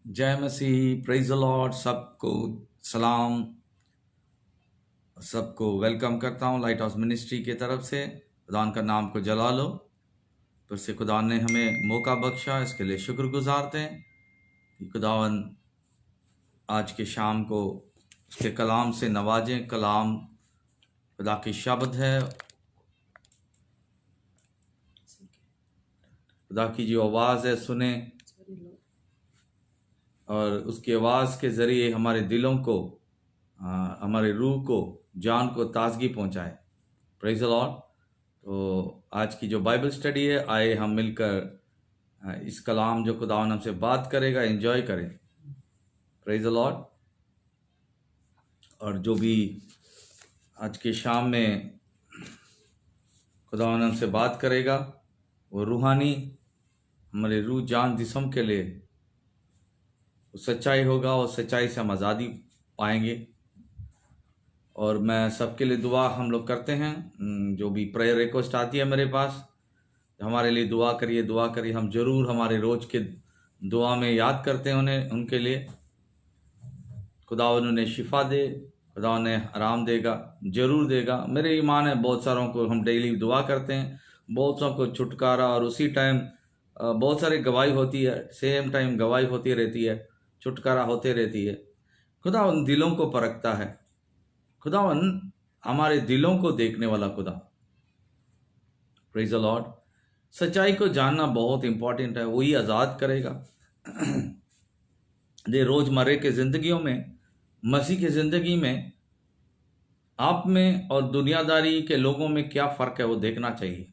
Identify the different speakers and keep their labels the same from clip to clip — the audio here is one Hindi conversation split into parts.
Speaker 1: जय मसीह, प्रेज द लॉर्ड। सबको सलाम, सबको वेलकम करता हूँ लाइट हाउस मिनिस्ट्री की तरफ से। खुदान का नाम को जला लो। फिर से खुदान ने हमें मौका बख्शा, इसके लिए शुक्र गुजारते हैं कि खुदावन आज के शाम को उसके कलाम से नवाजें। कलाम खुदा की शब्द है, खुदा की जो आवाज़ है सुने, और उसकी आवाज़ के ज़रिए हमारे दिलों को, हमारे रूह को, जान को ताजगी पहुंचाए। Praise the Lord. तो आज की जो बाइबल स्टडी है, आए हम मिलकर इस कलाम जो खुदावन हमसे बात करेगा एंजॉय करें। Praise the Lord. और जो भी आज के शाम में खुदावन हमसे बात करेगा वो रूहानी, हमारे रूह जान जिस्म के लिए वो सच्चाई होगा, और सच्चाई से हम आज़ादी पाएंगे। और मैं सबके लिए दुआ हम लोग करते हैं। जो भी प्रेयर रिक्वेस्ट आती है मेरे पास, हमारे लिए दुआ करिए, दुआ करिए। हम जरूर हमारे रोज के दुआ में याद करते हैं उन्हें, उनके लिए। खुदा उन्हें शिफा दे, खुदा उन्हें आराम देगा, जरूर देगा। मेरे ईमान है बहुत सारों को हम डेली दुआ करते हैं, बहुत सारों को छुटकारा, और उसी टाइम बहुत सारी गवाही होती है, सेम टाइम गवाही होती रहती है, छुटकारा होते रहती है। खुदा उन दिलों को परखता है। खुदावन हमारे दिलों को देखने वाला खुदा। Praise the Lord. सच्चाई को जानना बहुत इंपॉर्टेंट है, वही आज़ाद करेगा। ये रोजमर्रे के जिंदगियों में, मसीह की जिंदगी में, आप में और दुनियादारी के लोगों में क्या फ़र्क है वो देखना चाहिए।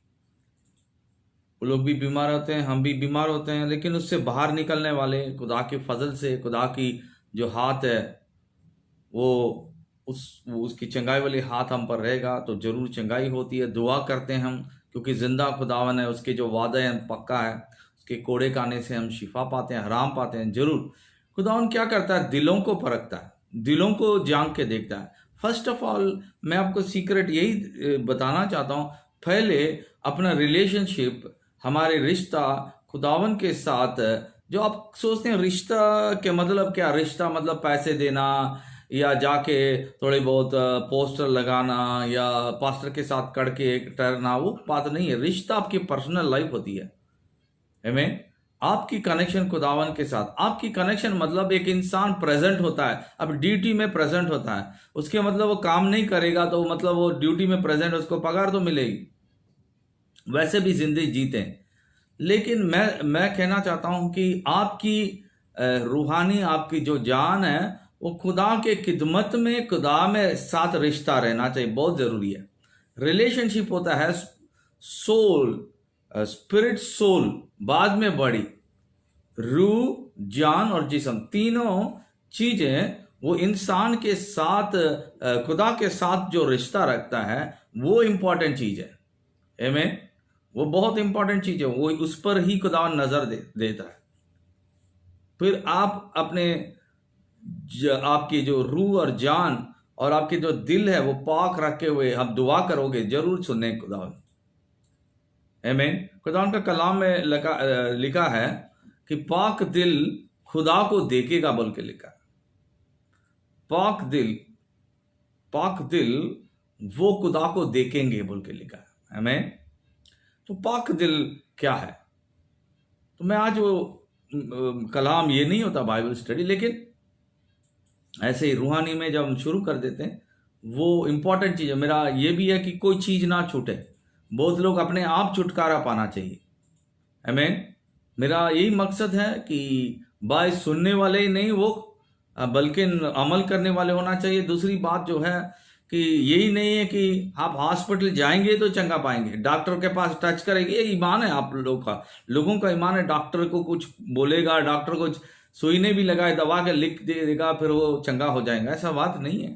Speaker 1: वो लोग भी बीमार होते हैं, हम भी बीमार होते हैं, लेकिन उससे बाहर निकलने वाले खुदा के फजल से, खुदा की जो हाथ है वो उसकी चंगाई वाली हाथ हम पर रहेगा तो जरूर चंगाई होती है। दुआ करते हैं हम, क्योंकि जिंदा खुदावन है, उसके जो वादा है पक्का है। उसके कोड़े खाने से हम शिफा पाते हैं, आराम पाते हैं। जरूर खुदावन क्या करता है, दिलों को परखता है, दिलों को जान के देखता है। फर्स्ट ऑफ ऑल मैं आपको सीक्रेट यही बताना चाहता हूँ, पहले अपना रिलेशनशिप, हमारे रिश्ता खुदावन के साथ। जो आप सोचते हैं रिश्ता के मतलब क्या, रिश्ता मतलब पैसे देना या जाके थोड़े बहुत पोस्टर लगाना या पास्टर के साथ कड़के ठहरना, वो बात नहीं है। रिश्ता आपकी पर्सनल लाइफ होती है। हमें आपकी कनेक्शन खुदावन के साथ, आपकी कनेक्शन मतलब एक इंसान प्रेजेंट होता है, अब ड्यूटी में प्रेजेंट होता है, उसके मतलब वो काम नहीं करेगा तो मतलब वो ड्यूटी में प्रेजेंट, उसको पगार तो मिलेगी, वैसे भी जिंदगी जीते। लेकिन मैं कहना चाहता हूं कि आपकी रूहानी, आपकी जो जान है वो खुदा के खिदमत में, खुदा में साथ रिश्ता रहना चाहिए, बहुत जरूरी है। रिलेशनशिप होता है सोल, स्पिरिट सोल बाद में बड़ी, रूह, जान और जिस्म, तीनों चीजें वो इंसान के साथ, खुदा के साथ जो रिश्ता रखता है वो इंपॉर्टेंट चीज है। आमीन। वो बहुत इंपॉर्टेंट चीज है, वो उस पर ही खुदा नजर देता है। फिर आप अपने आपकी जो रूह और जान और आपके जो दिल है वो पाक रखे हुए आप दुआ करोगे, जरूर सुनने खुदा। आमीन। खुदा का कलाम में लिखा है कि पाक दिल खुदा को देखेगा बोल के लिखा है। पाक दिल वो खुदा को देखेंगे बोल के लिखा है। आमीन। तो पाक दिल क्या है? तो मैं आज वो कलाम, ये नहीं होता बाइबल स्टडी, लेकिन ऐसे ही रूहानी में जब हम शुरू कर देते हैं, वो इंपॉर्टेंट चीज़ है। मेरा ये भी है कि कोई चीज़ ना छूटे। बहुत लोग अपने आप छुटकारा पाना चाहिए। आमीन। मेरा यही मकसद है कि बाय सुनने वाले ही नहीं वो, बल्कि अमल करने वाले होना चाहिए। दूसरी बात जो है कि यही नहीं है कि आप हॉस्पिटल जाएंगे तो चंगा पाएंगे, डॉक्टर के पास टच करेंगे, ये ईमान है आप लोगों का ईमान है। डॉक्टर को कुछ बोलेगा, डॉक्टर को सुई ने भी लगाए, दवा के लिख देगा, फिर वो चंगा हो जाएगा, ऐसा बात नहीं है।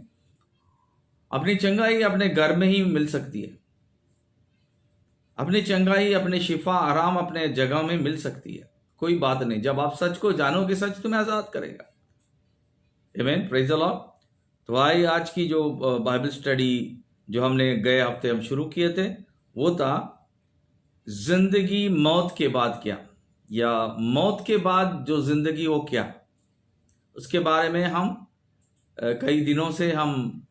Speaker 1: अपनी चंगाई अपने घर में ही मिल सकती है। अपनी चंगाई, अपने शिफा, आराम अपने जगह में मिल सकती है। कोई बात नहीं, जब आप सच को जानोगे सच तुम्हें आजाद करेगा। आमीन। Praise the Lord. तो आइए आज की जो बाइबल स्टडी जो हमने गए हफ्ते हम शुरू किए थे, वो था जिंदगी मौत के बाद क्या, या मौत के बाद जो जिंदगी वो क्या। उसके बारे में हम कई दिनों से हम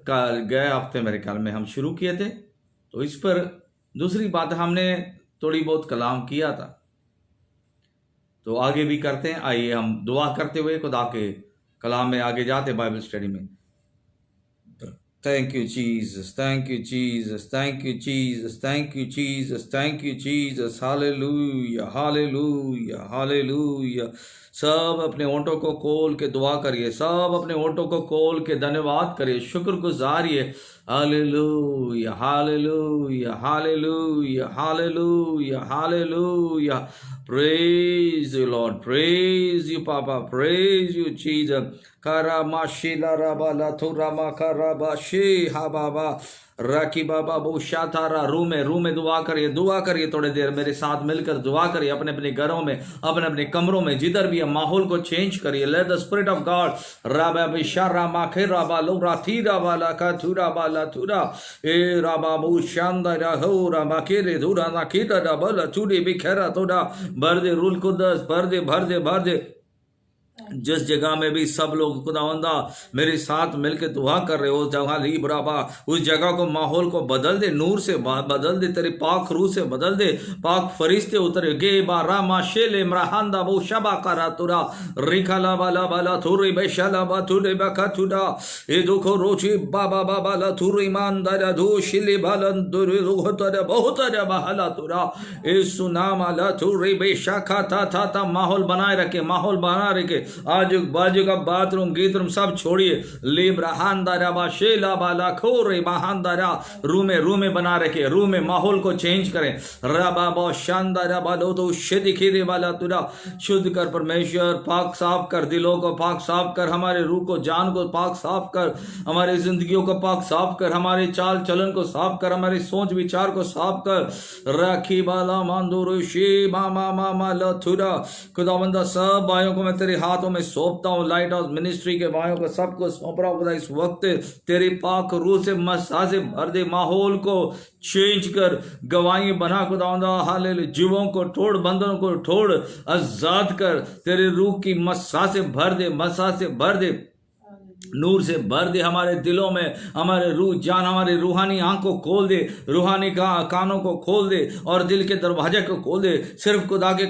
Speaker 1: गए हफ्ते मेरे ख्याल में हम शुरू किए थे। तो इस पर दूसरी बात हमने थोड़ी बहुत कलाम किया था, तो आगे भी करते हैं। आइए हम दुआ करते हुए खुदा के कलाम में आगे जाते, बाइबल स्टडी में। Thank you, Jesus. Thank you, Jesus. Thank you, Jesus. Thank you, Jesus. Thank you, Jesus. Hallelujah. Hallelujah. Hallelujah. सब अपने ओंठों को खोल के दुआ करिए, सब अपने ओंठों को खोल के धन्यवाद करिए, शुक्र गुजारिए। Hallelujah, hallelujah, hallelujah, hallelujah, hallelujah. Praise you, Lord. Praise you, Papa. Praise you, Jesus. Karama shila raba la thurama karaba she ha baba राकी बाबा बहुशा थारा। रू में दुआ करिए थोड़ी देर मेरे साथ मिलकर दुआ करिए, अपने अपने घरों में, अपने अपने कमरों में, जिधर भी है माहौल को चेंज करिए। Let the spirit of God राबा बिशारा माखे राबा लो राथी राबा ला का थुरा बाला थुरा ए राबा बहुशांदा हो राबा के रे धुरा ना खीरा राबा ला चूड़ी बिखेरा थोड़ा भर दे रूल कुदस भर दे जिस जगह में भी सब लोग खुदावंदा मेरे साथ मिलकर दुआ कर रहे हो, जगह ली बराबा उस जगह को, माहौल को बदल दे, नूर से बदल दे, तेरे पाक रूह से बदल दे, पाक फरिश्ते उतरे गे बारा माशेले इमराहांदा वो शबा करा तुरा रिखला बाला बाला थुरी बेशाला बा थुरे बका थुरा ए दुखो रोची बाबा बाबा ला थुरी ईमानदार दो शिले बालन दुरे रोहतरा बहुतरा बहाला तुरा ए सुनामा ला थुरी बेशाखा था माहौल बनाए रखे आज बाजू का बाथरूम गीतरूम सब छोड़िए। लिब्राहांदारा बा शेला बाला खोरे महांदारा रूम में बना रखे, रूम में माहौल को चेंज करें। रबा बा शानदारा बालो तो शिद खीरे वाला तुरा शुद्ध कर परमेश्वर, पाक साफ कर, दिलों को पाक साफ कर, हमारे रूह को जान को पाक साफ कर, हमारी जिंदगियों को पाक साफ कर, हमारे चाल चलन को साफ कर, हमारी सोच विचार को साफ कर। राखी बाला मांदुरु शी मामा मामा लथुरा खुदावंदा सब भाइयों को मैं तेरे हाथों में सौंपता हूँ। लाइट हाउस मिनिस्ट्री के भाइयों को सबको सौंप रहा हूँ खुदा। इस वक्त तेरी पाक रूह से मसा से भर दे, माहौल को चेंज कर, गवाही बना खुदावंदा। हालेलुया, जीवों को तोड़, बंधनों को तोड़, आजाद कर, तेरे रूह की मसा से भर दे, नूर से भर दे हमारे दिलों में, हमारे रूह जान, हमारे रूहानी आंखों को खोल दे, रूहानी कानों को खोल दे और दिल के दरवाजे को खोल दे। सिर्फ खुदा के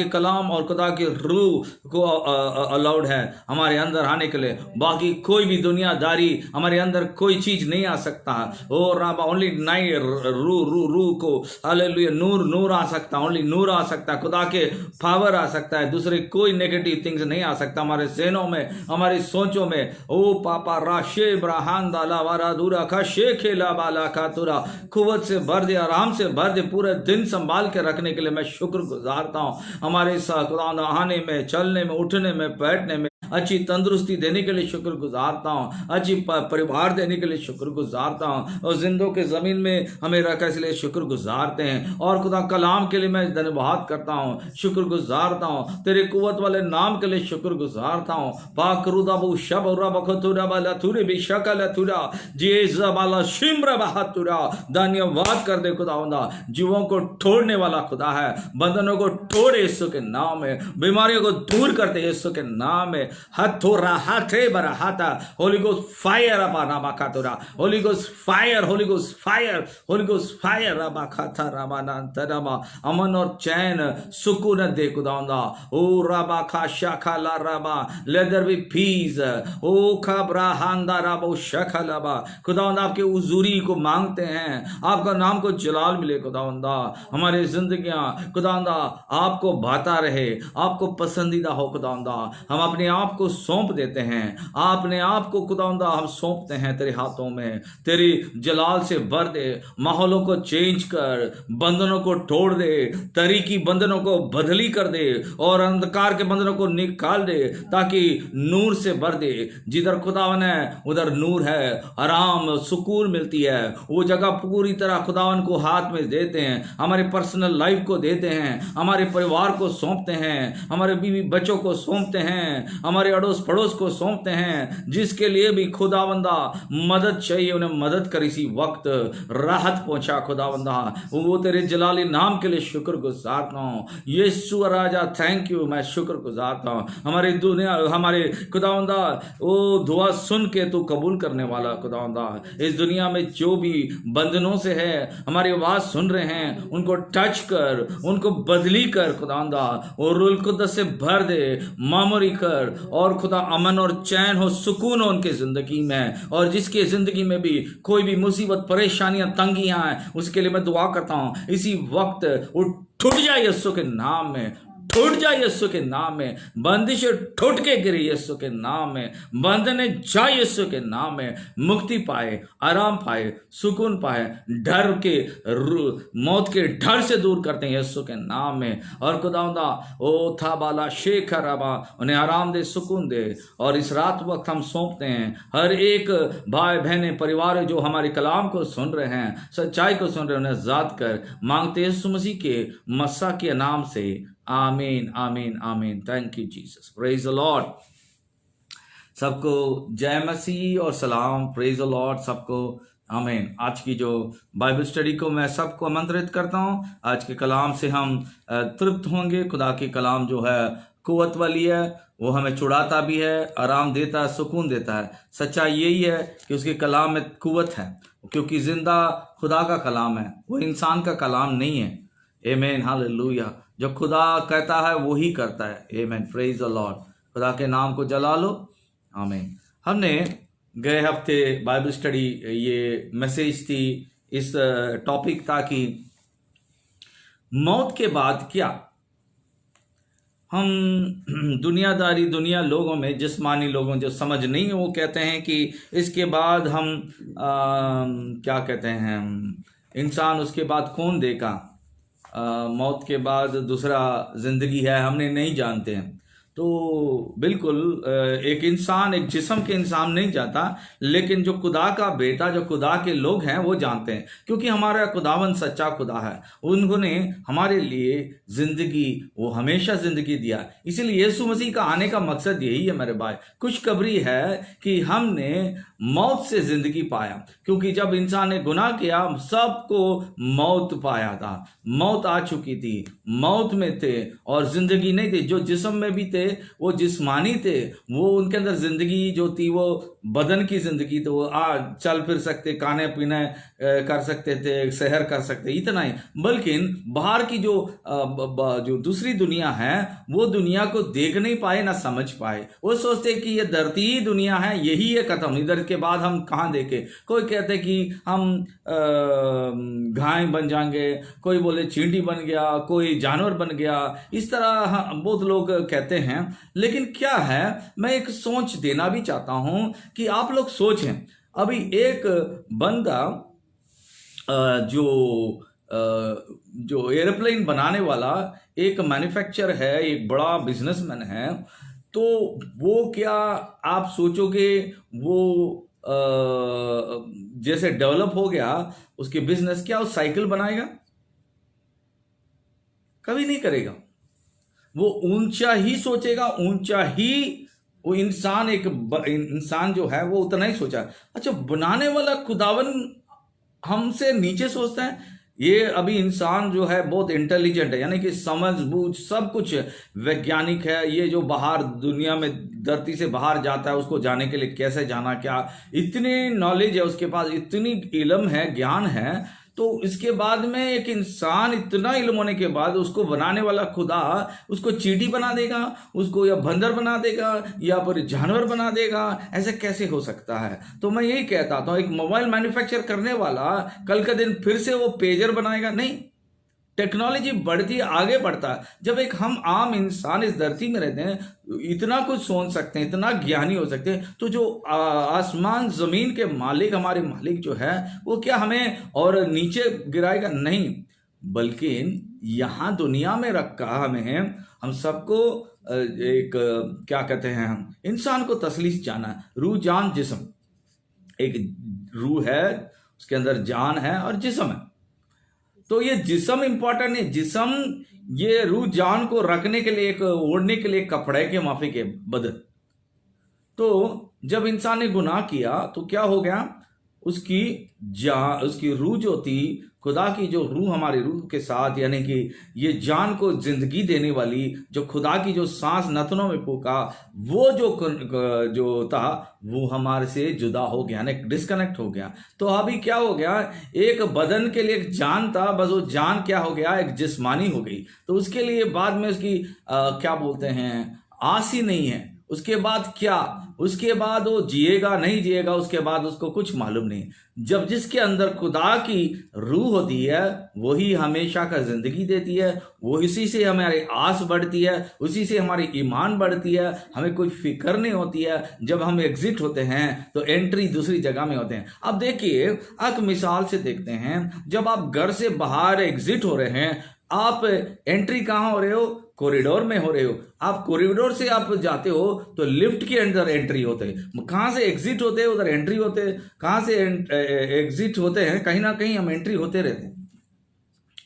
Speaker 1: कलाम और खुदा की रूह को अलाउड है हमारे अंदर आने के लिए, बाकी कोई भी दुनियादारी हमारे अंदर कोई चीज नहीं आ सकता। ओ राबा ओनली नाई रूह को हालेलुया नूर आ सकता, ओनली नूर आ सकता, खुदा के पावर आ सकता है, दूसरे कोई नेगेटिव थिंग्स नहीं आ सकता हमारे ज़हनों में, हमारी सोचों में। ओ पापा राशे ब्राहान दाला वारा दूरा का शेखेला बाला का तुरा कुव्वत से भर दे, आराम से भर दे, पूरे दिन संभाल के रखने के लिए मैं शुक्र गुजारता हूँ। हमारे साथ आने में, चलने में, उठने में, बैठने में अच्छी तंदुरुस्ती देने के लिए शुक्र गुजारता हूँ, अच्छी परिवार देने के लिए शुक्र गुजारता हूँ, और जिंदों के ज़मीन में हमें रखा इसलिए शुक्र गुजारते हैं। और खुदा कलाम के लिए मैं धन्यवाद करता हूँ, शुक्र गुजारता हूँ, तेरे कुव्वत वाले नाम के लिए शुक्र गुजारता हूँ। पाक रुदा बु शब रब खतुरा बाला तुरे भी शकल तुरा जे जबाला शिम्र बहातुरा। धन्यवाद कर दे खुदावंदा, जीवों को तोड़ने वाला खुदा है, बंधनों को तोड़े यीशु के नाम में, बीमारियों को दूर करते यीशु के नाम में। हथोरा हाथे बरा हाथा होली गोस्ट फायर अपा रामा खातुरा, holy ghost fire, holy ghost fire, holy ghost fire रामा खाता रामा नांतरामा। अमन और चैन सुकून दे खुदावंदा। ओ राबा खा शाखा ला राबा लेट देयर बी पीस। ओ खबरा हांदा राबो शखलाबा। खुदावंदा आपके हुजूरी को मांगते हैं, आपका नाम को जलाल मिले खुदावंदा, हमारी जिंदगियां खुदावंदा आपको भाता रहे, आपको पसंदीदा हो खुदावंदा। हम अपने आप को सौंप देते हैं, अपने आप को खुदावंदा हम सौंपते हैं तेरे हाथों में। तेरी जलाल से भर दे, माहौलों को चेंज कर, बंधनों को तोड़ दे, तरीकी बंधनों को बदली कर दे और अंधकार के बंधनों को निकाल दे, ताकि नूर से भर दे। जिधर खुदावन है उधर नूर है, आराम सुकून मिलती है। वो जगह पूरी तरह खुदावन को हाथ में देते हैं, हमारे पर्सनल लाइफ को देते हैं, हमारे परिवार को सौंपते हैं, हमारे बीवी बच्चों को सौंपते हैं, हमारे अड़ोस पड़ोस को सौंपते हैं, जिसके लिए भी खुदावंदा मदद चाहिए उन्हें मदद कर इसी वक्त राहत पहुंचा खुदावंदा। वो तेरे जलाली नाम के लिए शुक्र गुजारता हूँ यीशु राजा, थैंक यू, मैं शुक्र गुजारता हूँ। हमारी दुनिया, हमारे खुदावंदा वो दुआ सुन के तू कबूल करने वाला खुदावंदा। इस दुनिया में जो भी बंधनों से है हमारी आवाज सुन रहे हैं, उनको टच कर, उनको बदली कर खुदावंदा, और रूह कुद्दस से भर दे, मामूरी कर, और खुदा अमन और चैन हो, सुकून हो उनके जिंदगी में। और जिसके जिंदगी में भी कोई भी मुसीबत, परेशानियां, तंगियां हैं, उसके लिए मैं दुआ करता हूं इसी वक्त उठ जाए यीशु के नाम में, टूट जाए यीशु के नाम में, बंदिशें टूट के गिरे यीशु के नाम में, बंधने जाए यीशु के नाम में, मुक्ति पाए, आराम पाए, सुकून पाए, डर के मौत के डर से दूर करते हैं यीशु के नाम में। और खुदावंदा ओ था बाला शेखर अबा उन्हें आराम दे, सुकून दे। और इस रात वक्त हम सौंपते हैं हर एक भाई बहने परिवार जो हमारे कलाम को सुन रहे हैं, सच्चाई को सुन रहे हैं, उन्हें आजाद कर मांगते हैं यीशु मसीह के मस्सा के नाम से, आमीन आमीन आमीन। Thank you Jesus, praise the Lord. सबको जय मसीह और सलाम, प्रेज द लॉर्ड सबको, आमीन। आज की जो बाइबल स्टडी को मैं सबको आमंत्रित करता हूं। आज के कलाम से हम तृप्त होंगे। खुदा की कलाम जो है कुव्वत वाली है, वो हमें छुड़ाता भी है, आराम देता है, सुकून देता है। सच्चाई यही है कि उसके कलाम में कुव्वत है, क्योंकि जिंदा खुदा का कलाम है, वो इंसान का कलाम नहीं है। आमीन, हालेलुया। जो खुदा कहता है वो ही करता है। आमीन, प्रेज द लॉर्ड। खुदा के नाम को जला लो, आमीन। हमने गए हफ्ते बाइबल स्टडी, ये मैसेज थी, इस टॉपिक था कि मौत के बाद क्या। हम दुनियादारी दुनिया लोगों में, जिस्मानी लोगों जो समझ नहीं है, वो कहते हैं कि इसके बाद हम क्या कहते हैं, इंसान उसके बाद कौन देगा, मौत के बाद दूसरा जिंदगी है, हमने नहीं जानते हैं। तो बिल्कुल एक इंसान, एक जिस्म के इंसान नहीं जाता, लेकिन जो खुदा का बेटा, जो खुदा के लोग हैं वो जानते हैं, क्योंकि हमारा खुदावन सच्चा खुदा है। उन्होंने हमारे लिए जिंदगी, वो हमेशा जिंदगी दिया। इसीलिए यीशु मसीह का आने का मकसद यही है मेरे भाई। खुशखबरी है कि हमने मौत से जिंदगी पाया, क्योंकि जब इंसान ने गुनाह किया सबको मौत पाया था, मौत आ चुकी थी, मौत में थे और जिंदगी नहीं थी। जो जिस्म में भी थे वो जिस्मानी थे, वो उनके अंदर जिंदगी जो थी वो बदन की जिंदगी, तो वो चल फिर सकते, खाने पीने कर सकते थे, सहर कर सकते, इतना ही। बल्कि बाहर की जो दूसरी दुनिया है वो दुनिया को देख नहीं पाए, ना समझ पाए। वो सोचते कि ये धरती ही दुनिया है, यही है, खत्म, इधर के बाद हम कहाँ देखे। कोई कहते कि हम घाय बन जाएंगे, कोई बोले चींटी बन गया, कोई जानवर बन गया, इस तरह बहुत लोग कहते हैं। लेकिन क्या है, मैं एक सोच देना भी चाहता हूं कि आप लोग सोचें। अभी एक बंदा जो एयरप्लेन बनाने वाला एक मैन्युफैक्चरर है, एक बड़ा बिजनेसमैन है, तो वो क्या आप सोचोगे वो जैसे डेवलप हो गया उसके बिजनेस, क्या वो साइकिल बनाएगा? कभी नहीं करेगा। वो ऊंचा ही सोचेगा, ऊंचा ही वो इंसान, एक इंसान जो है वो उतना ही सोचा। अच्छा, बनाने वाला खुदावन हमसे नीचे सोचता है। ये अभी इंसान जो है बहुत इंटेलिजेंट है, यानी कि समझ बूझ सब कुछ वैज्ञानिक है। ये जो बाहर दुनिया में धरती से बाहर जाता है, उसको जाने के लिए कैसे जाना, क्या इतनी नॉलेज है उसके पास, इतनी इल्म है, ज्ञान है। तो इसके बाद में एक इंसान, इतना इल्म होने के बाद उसको बनाने वाला खुदा उसको चींटी बना देगा, उसको या बंदर बना देगा, या फिर जानवर बना देगा? ऐसे कैसे हो सकता है? तो मैं यही कहता था, एक मोबाइल मैन्युफैक्चर करने वाला कल का दिन फिर से वो पेजर बनाएगा? नहीं। टेक्नोलॉजी बढ़ती आगे बढ़ता है। जब एक हम आम इंसान इस धरती में रहते हैं, इतना कुछ सोच सकते हैं, इतना ज्ञानी हो सकते हैं, तो जो आसमान जमीन के मालिक, हमारे मालिक जो है, वो क्या हमें और नीचे गिराएगा? नहीं, बल्कि यहाँ दुनिया में रखा हमें, हम सबको एक क्या कहते हैं, हम इंसान को तसलीस जाना है, रूह जान जिस्म। एक रूह है, उसके अंदर जान है और जिस्म है। तो ये जिस्म इंपॉर्टेंट है। जिस्म ये रूह जान को रखने के लिए, एक ओढ़ने के लिए कपड़े के माफिक है बदन। तो जब इंसान ने गुनाह किया तो क्या हो गया, उसकी रूह जो थी, खुदा की जो रूह हमारी रूह के साथ, यानी कि ये जान को जिंदगी देने वाली जो खुदा की जो सांस नथनों में फूका, वो जो था वो हमारे से जुदा हो गया, यानी डिस्कनेक्ट हो गया। तो अभी क्या हो गया, एक बदन के लिए एक जान था, बस वो जान क्या हो गया, एक जिस्मानी हो गई। तो उसके लिए बाद में उसकी क्या बोलते हैं, आस ही नहीं है। उसके बाद क्या, उसके बाद वो जिएगा नहीं जिएगा, उसके बाद उसको कुछ मालूम नहीं। जब जिसके अंदर खुदा की रूह होती है वही हमेशा का जिंदगी देती है, वो इसी से हमारी आस बढ़ती है, उसी से हमारी ईमान बढ़ती है, हमें कोई फिक्र नहीं होती है। जब हम एग्जिट होते हैं तो एंट्री दूसरी जगह में होते हैं। अब देखिए, एक मिसाल से देखते हैं, जब आप घर से बाहर एग्जिट हो रहे हैं, आप एंट्री कहाँ हो रहे हो, कॉरिडोर में हो रहे हो। आप कॉरिडोर से आप जाते हो तो लिफ्ट के अंदर एंट्री होते हैं, कहां से एग्जिट होते हैं उधर एंट्री होते हैं, कहां से एग्जिट होते हैं, कहीं ना कहीं हम एंट्री होते रहते हैं।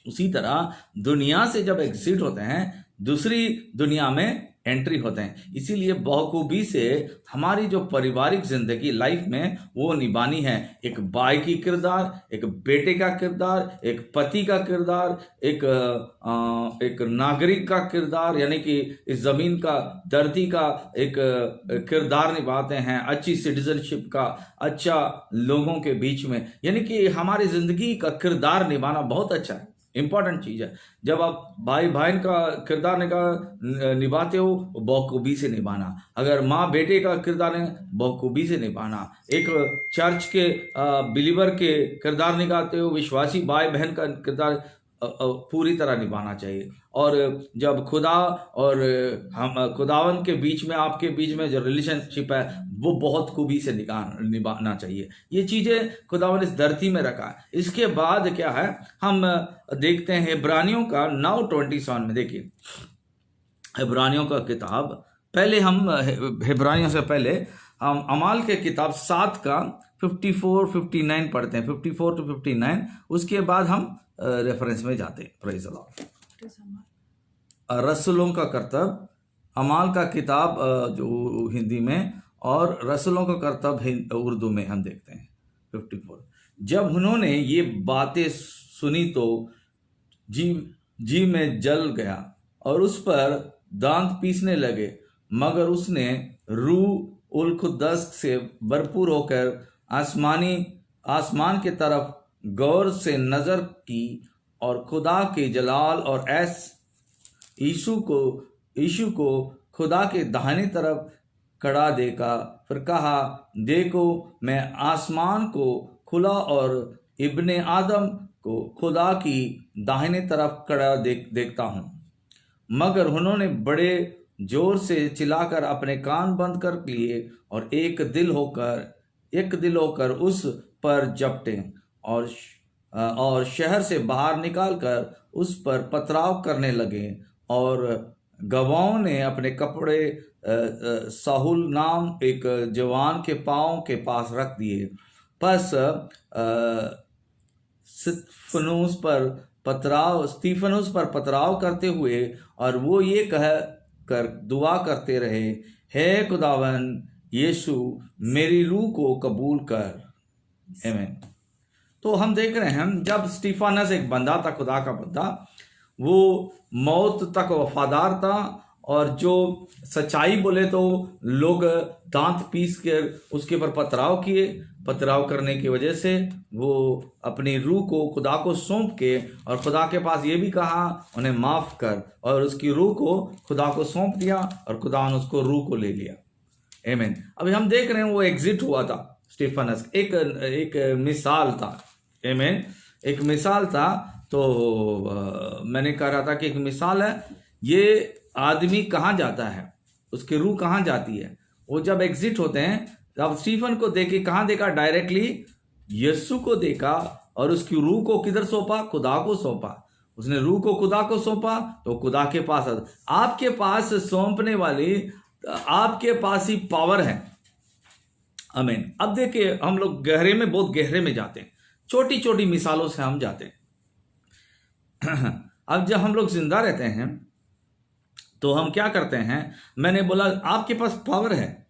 Speaker 1: उसी तरह दुनिया से जब एग्जिट होते हैं दूसरी दुनिया में एंट्री होते हैं। इसीलिए बखूबी से हमारी जो पारिवारिक जिंदगी लाइफ में वो निभानी है। एक भाई की किरदार, एक बेटे का किरदार, एक पति का किरदार, एक नागरिक का किरदार, यानी कि इस जमीन का, धरती का एक किरदार निभाते हैं, अच्छी सिटीजनशिप का, अच्छा लोगों के बीच में, यानी कि हमारी जिंदगी का किरदार निभाना बहुत अच्छा है, इंपॉर्टेंट चीज है। जब आप भाई बहन का किरदार निभाते हो बखूबी से निभाना, अगर माँ बेटे का किरदार है बखूबी से निभाना, एक चर्च के बिलीवर के किरदार निभाते हो, विश्वासी भाई बहन का किरदार पूरी तरह निभाना चाहिए। और जब खुदा और हम खुदावन के बीच में, आपके बीच में जो रिलेशनशिप है वो बहुत खूबी से निभाना चाहिए। ये चीजें खुदावन इस धरती में रखा है। इसके बाद क्या है, हम देखते हैं इब्रानियों का 9:27 में। देखिए इब्रानियों का किताब, पहले हम इब्रानियों से पहले हम अमाल के किताब 7 का 54-59 पढ़ते हैं, 54 to 59। उसके बाद हम रेफरेंस में जाते हैं। Praise the Lord. रसूलों का कर्तव्य, अमाल का किताब जो हिंदी में, और रसूलों का कर्तव्य उर्दू में हम देखते हैं 54। जब उन्होंने ये बातें सुनी तो जी में जल गया और उस पर दांत पीसने लगे, मगर उसने रूह उल कुद्दस से भरपूर होकर आसमान की तरफ गौर से नजर की और खुदा के जलाल और यीशु को खुदा के दाहिनी तरफ खड़ा देखा। फिर कहा, देखो मैं आसमान को खुला और इब्ने आदम को खुदा की दाहिनी तरफ खड़ा देखता हूँ। मगर उन्होंने बड़े जोर से चिल्लाकर अपने कान बंद कर लिए और एक दिल होकर उस पर झपटे और शहर से बाहर निकालकर उस पर पथराव करने लगे। और गवाहों ने अपने कपड़े साहुल नाम एक जवान के पांव के पास रख दिए। बस स्तिफनुस पर पथराव करते हुए, और वो ये कह कर दुआ करते रहे, हे खुदावन यीशु मेरी रूह को कबूल कर। आमीन। तो हम देख रहे हैं, जब स्टीफानस एक बंदा था, खुदा का बंदा, वो मौत तक वफादार था, और जो सच्चाई बोले तो लोग दांत पीस कर उसके ऊपर पथराव करने की वजह से वो अपनी रूह को खुदा को सौंप के, और खुदा के पास ये भी कहा उन्हें माफ कर, और उसकी रूह को खुदा को सौंप दिया और खुदा ने उसको रूह को ले लिया। आमीन। अभी हम देख रहे हैं वो एग्जिट हुआ था स्टीफनस, एक मिसाल था। आमीन। एक मिसाल था। तो मैंने कह रहा था कि एक मिसाल है, ये आदमी कहाँ जाता है, उसकी रूह कहाँ जाती है, वो जब एग्जिट होते हैं। अब स्टीफन को देखे, कहाँ देखा, डायरेक्टली यीशु को देखा, और उसकी रूह को किधर सौंपा, खुदा को सौंपा। उसने रूह को खुदा को सौंपा तो खुदा के पास, आपके पास सौंपने वाली आपके पास ही पावर है। आमीन। अब देखिए, हम लोग बहुत गहरे में जाते हैं, छोटी छोटी मिसालों से हम जाते हैं। अब जब हम लोग जिंदा रहते हैं तो हम क्या करते हैं, मैंने बोला आपके पास पावर है,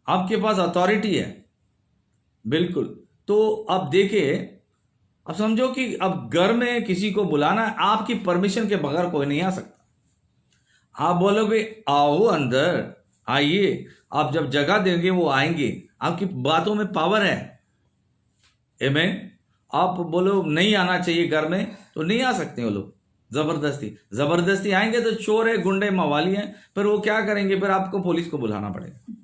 Speaker 1: आपके पास अथॉरिटी है, बिल्कुल। तो अब देखिए, अब समझो कि अब घर में किसी को बुलाना है, आपकी परमिशन के बगैर कोई नहीं आ सकता। आप बोलोगे आओ अंदर, आइए, आप जब जगह देंगे वो आएंगे, आपकी बातों में पावर है। आमीन। आप बोलो नहीं आना चाहिए घर में, तो नहीं आ सकते वो लोग। जबरदस्ती आएंगे तो चोर है, गुंडे, मवाली हैं, फिर वो क्या करेंगे, फिर आपको पुलिस को बुलाना पड़ेगा।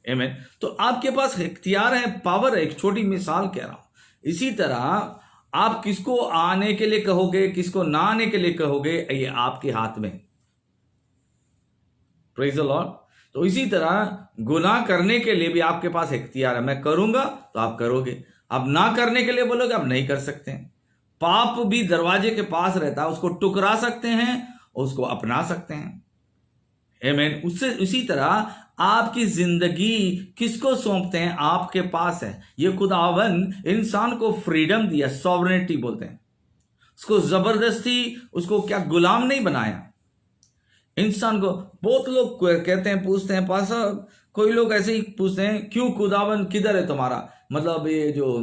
Speaker 1: आमीन। तो आपके पास इख्तियार है, पावर है। एक छोटी मिसाल कह रहा हूं। इसी तरह आप किसको आने के लिए कहोगे, किसको ना आने के लिए कहोगे, ये आपके हाथ में। Praise the Lord. तो इसी तरह गुनाह करने के लिए भी आपके पास इख्तियार है। मैं करूंगा तो आप करोगे, अब ना करने के लिए बोलोगे आप नहीं कर सकते हैं। पाप भी दरवाजे के पास रहता है, उसको टुकरा सकते हैं, उसको अपना सकते हैं। आमीन। उससे उसी तरह आपकी जिंदगी किसको सौंपते हैं, आपके पास है। ये खुदावन इंसान को फ्रीडम दिया, सॉवरेनिटी बोलते हैं उसको। जबरदस्ती उसको क्या गुलाम नहीं बनाया इंसान को। बहुत लोग कहते हैं, पूछते हैं पासा, कोई लोग ऐसे ही पूछते हैं, क्यों खुदावन किधर है तुम्हारा? मतलब ये जो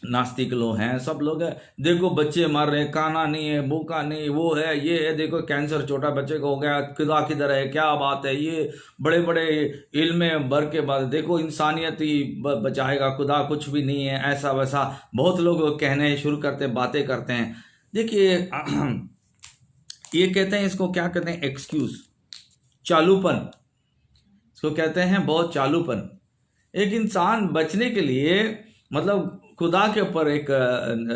Speaker 1: नास्तिक लोग हैं, सब लोग है, देखो बच्चे मर रहे, खाना नहीं है, भूखा नहीं, वो है, ये है, देखो कैंसर छोटा बच्चे को हो गया, खुदा किधर है, क्या बात है, ये बड़े बड़े इल्म भर के बाद देखो इंसानियत ही बचाएगा, खुदा कुछ भी नहीं है, ऐसा वैसा बहुत लोग कहने शुरू करते, बातें करते हैं। देखिए ये कहते हैं, इसको क्या कहते हैं, एक्सक्यूज, चालूपन, इसको कहते हैं बहुत चालूपन। एक इंसान बचने के लिए, मतलब खुदा के ऊपर एक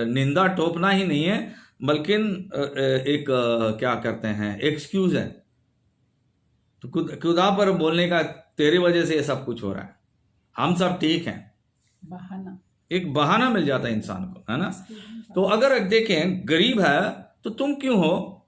Speaker 1: निंदा टोपना ही नहीं है, बल्कि एक क्या करते हैं, एक्सक्यूज है। तो खुदा पर बोलने का, तेरी वजह से ये सब कुछ हो रहा है, हम सब ठीक हैं,
Speaker 2: बहाना,
Speaker 1: एक बहाना मिल जाता है इंसान को, है ना। तो अगर देखें, गरीब है तो तुम क्यों हो,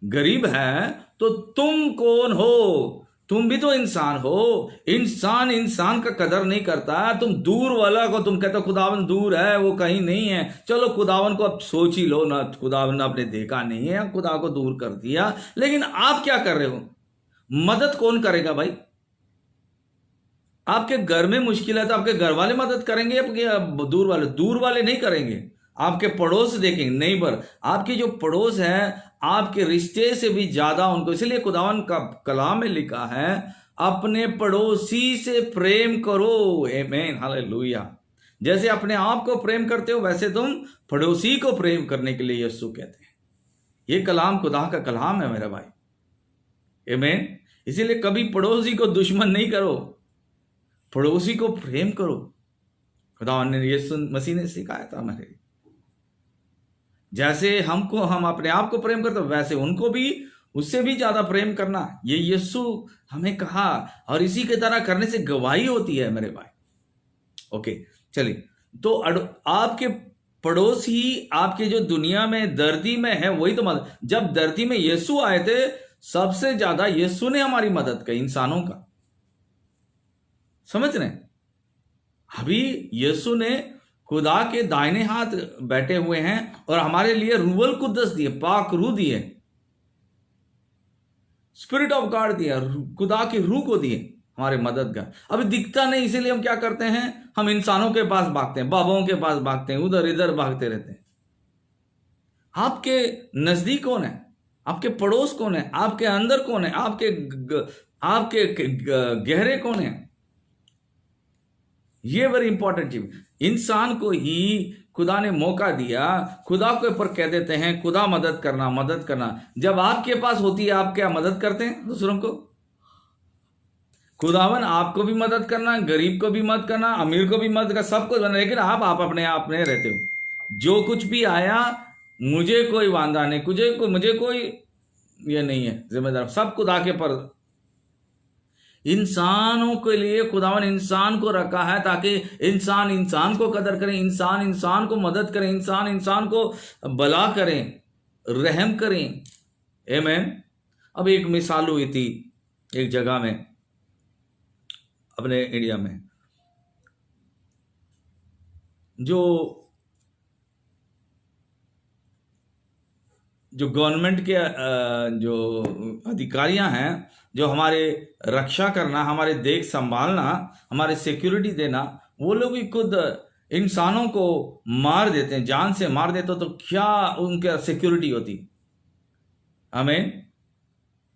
Speaker 1: गरीब है तो तुम कौन हो, तुम भी तो इंसान हो। इंसान का कदर नहीं करता। तुम दूर वाला को तुम कहते हो खुदावन दूर है, वो कहीं नहीं है। चलो खुदावन को अब सोच ही लो ना, खुदावन ने आपने देखा नहीं है, खुदा को दूर कर दिया। लेकिन आप क्या कर रहे हो, मदद कौन करेगा भाई? आपके घर में मुश्किल है तो आपके घर वाले मदद करेंगे, आपके दूर वाले नहीं करेंगे। आपके पड़ोस देखेंगे, नेबर, आपकी जो पड़ोस है, आपके रिश्ते से भी ज्यादा उनको। इसलिए खुदावन का कलाम में लिखा है, अपने पड़ोसी से प्रेम करो। आमीन, हालेलुया। जैसे अपने आप को प्रेम करते हो, वैसे तुम पड़ोसी को प्रेम करने के लिए यीशु कहते हैं। ये कलाम खुदा का कलाम है मेरा भाई। आमीन। इसीलिए कभी पड़ोसी को दुश्मन नहीं करो, पड़ोसी को प्रेम करो। खुदा ने यीशु मसीह ने सिखाया था हमारे, जैसे हम अपने आप को प्रेम करते वैसे उनको भी, उससे भी ज्यादा प्रेम करना, ये यीशु हमें कहा। और इसी की तरह करने से गवाही होती है मेरे भाई। ओके, चलिए। तो आपके पड़ोस ही आपके जो दुनिया में दर्दी में है, वही तो मदद। जब दर्दी में यीशु आए थे, सबसे ज्यादा यीशु ने हमारी मदद की, इंसानों का। समझ रहे? अभी यीशु ने खुदा के दाहिने हाथ बैठे हुए हैं और हमारे लिए रूहुल कुद्दस दिए, पाक रूह दिए, स्पिरिट ऑफ गॉड दिया, खुदा की रूह को दिए हमारे मददगार। अभी दिखता नहीं, इसीलिए हम क्या करते हैं, हम इंसानों के पास भागते हैं, बाबाओं के पास भागते हैं, उधर इधर भागते रहते हैं। आपके नजदीक कौन है, आपके पड़ोस कौन है, आपके अंदर कौन है, आपके गहरे कौन है? ये बड़ी इंपॉर्टेंट चीज। इंसान को ही खुदा ने मौका दिया, खुदा के ऊपर कह देते हैं खुदा मदद करना, मदद करना। जब आपके पास होती है, आप क्या मदद करते हैं दूसरों को? खुदावन आपको भी मदद करना, गरीब को भी मदद करना, अमीर को भी मदद करना, सबको करना। लेकिन आप अपने आप में रहते हो, जो कुछ भी आया मुझे कोई वांदा नहीं, मुझे कोई ये नहीं है जिम्मेदार, सब खुदा के पर। इंसानों के लिए खुदावन इंसान को रखा है, ताकि इंसान इंसान को कदर करें, इंसान इंसान को मदद करें, इंसान इंसान को भला करें, रहम करें। आमीन। अब एक मिसाल हुई थी एक जगह में, अपने इंडिया में, जो जो गवर्नमेंट के जो अधिकारियां हैं, जो हमारे रक्षा करना, हमारे देख संभालना, हमारे सिक्योरिटी देना, वो लोग भी खुद इंसानों को मार देते हैं, जान से मार देते, तो क्या उनका सिक्योरिटी होती। आमीन।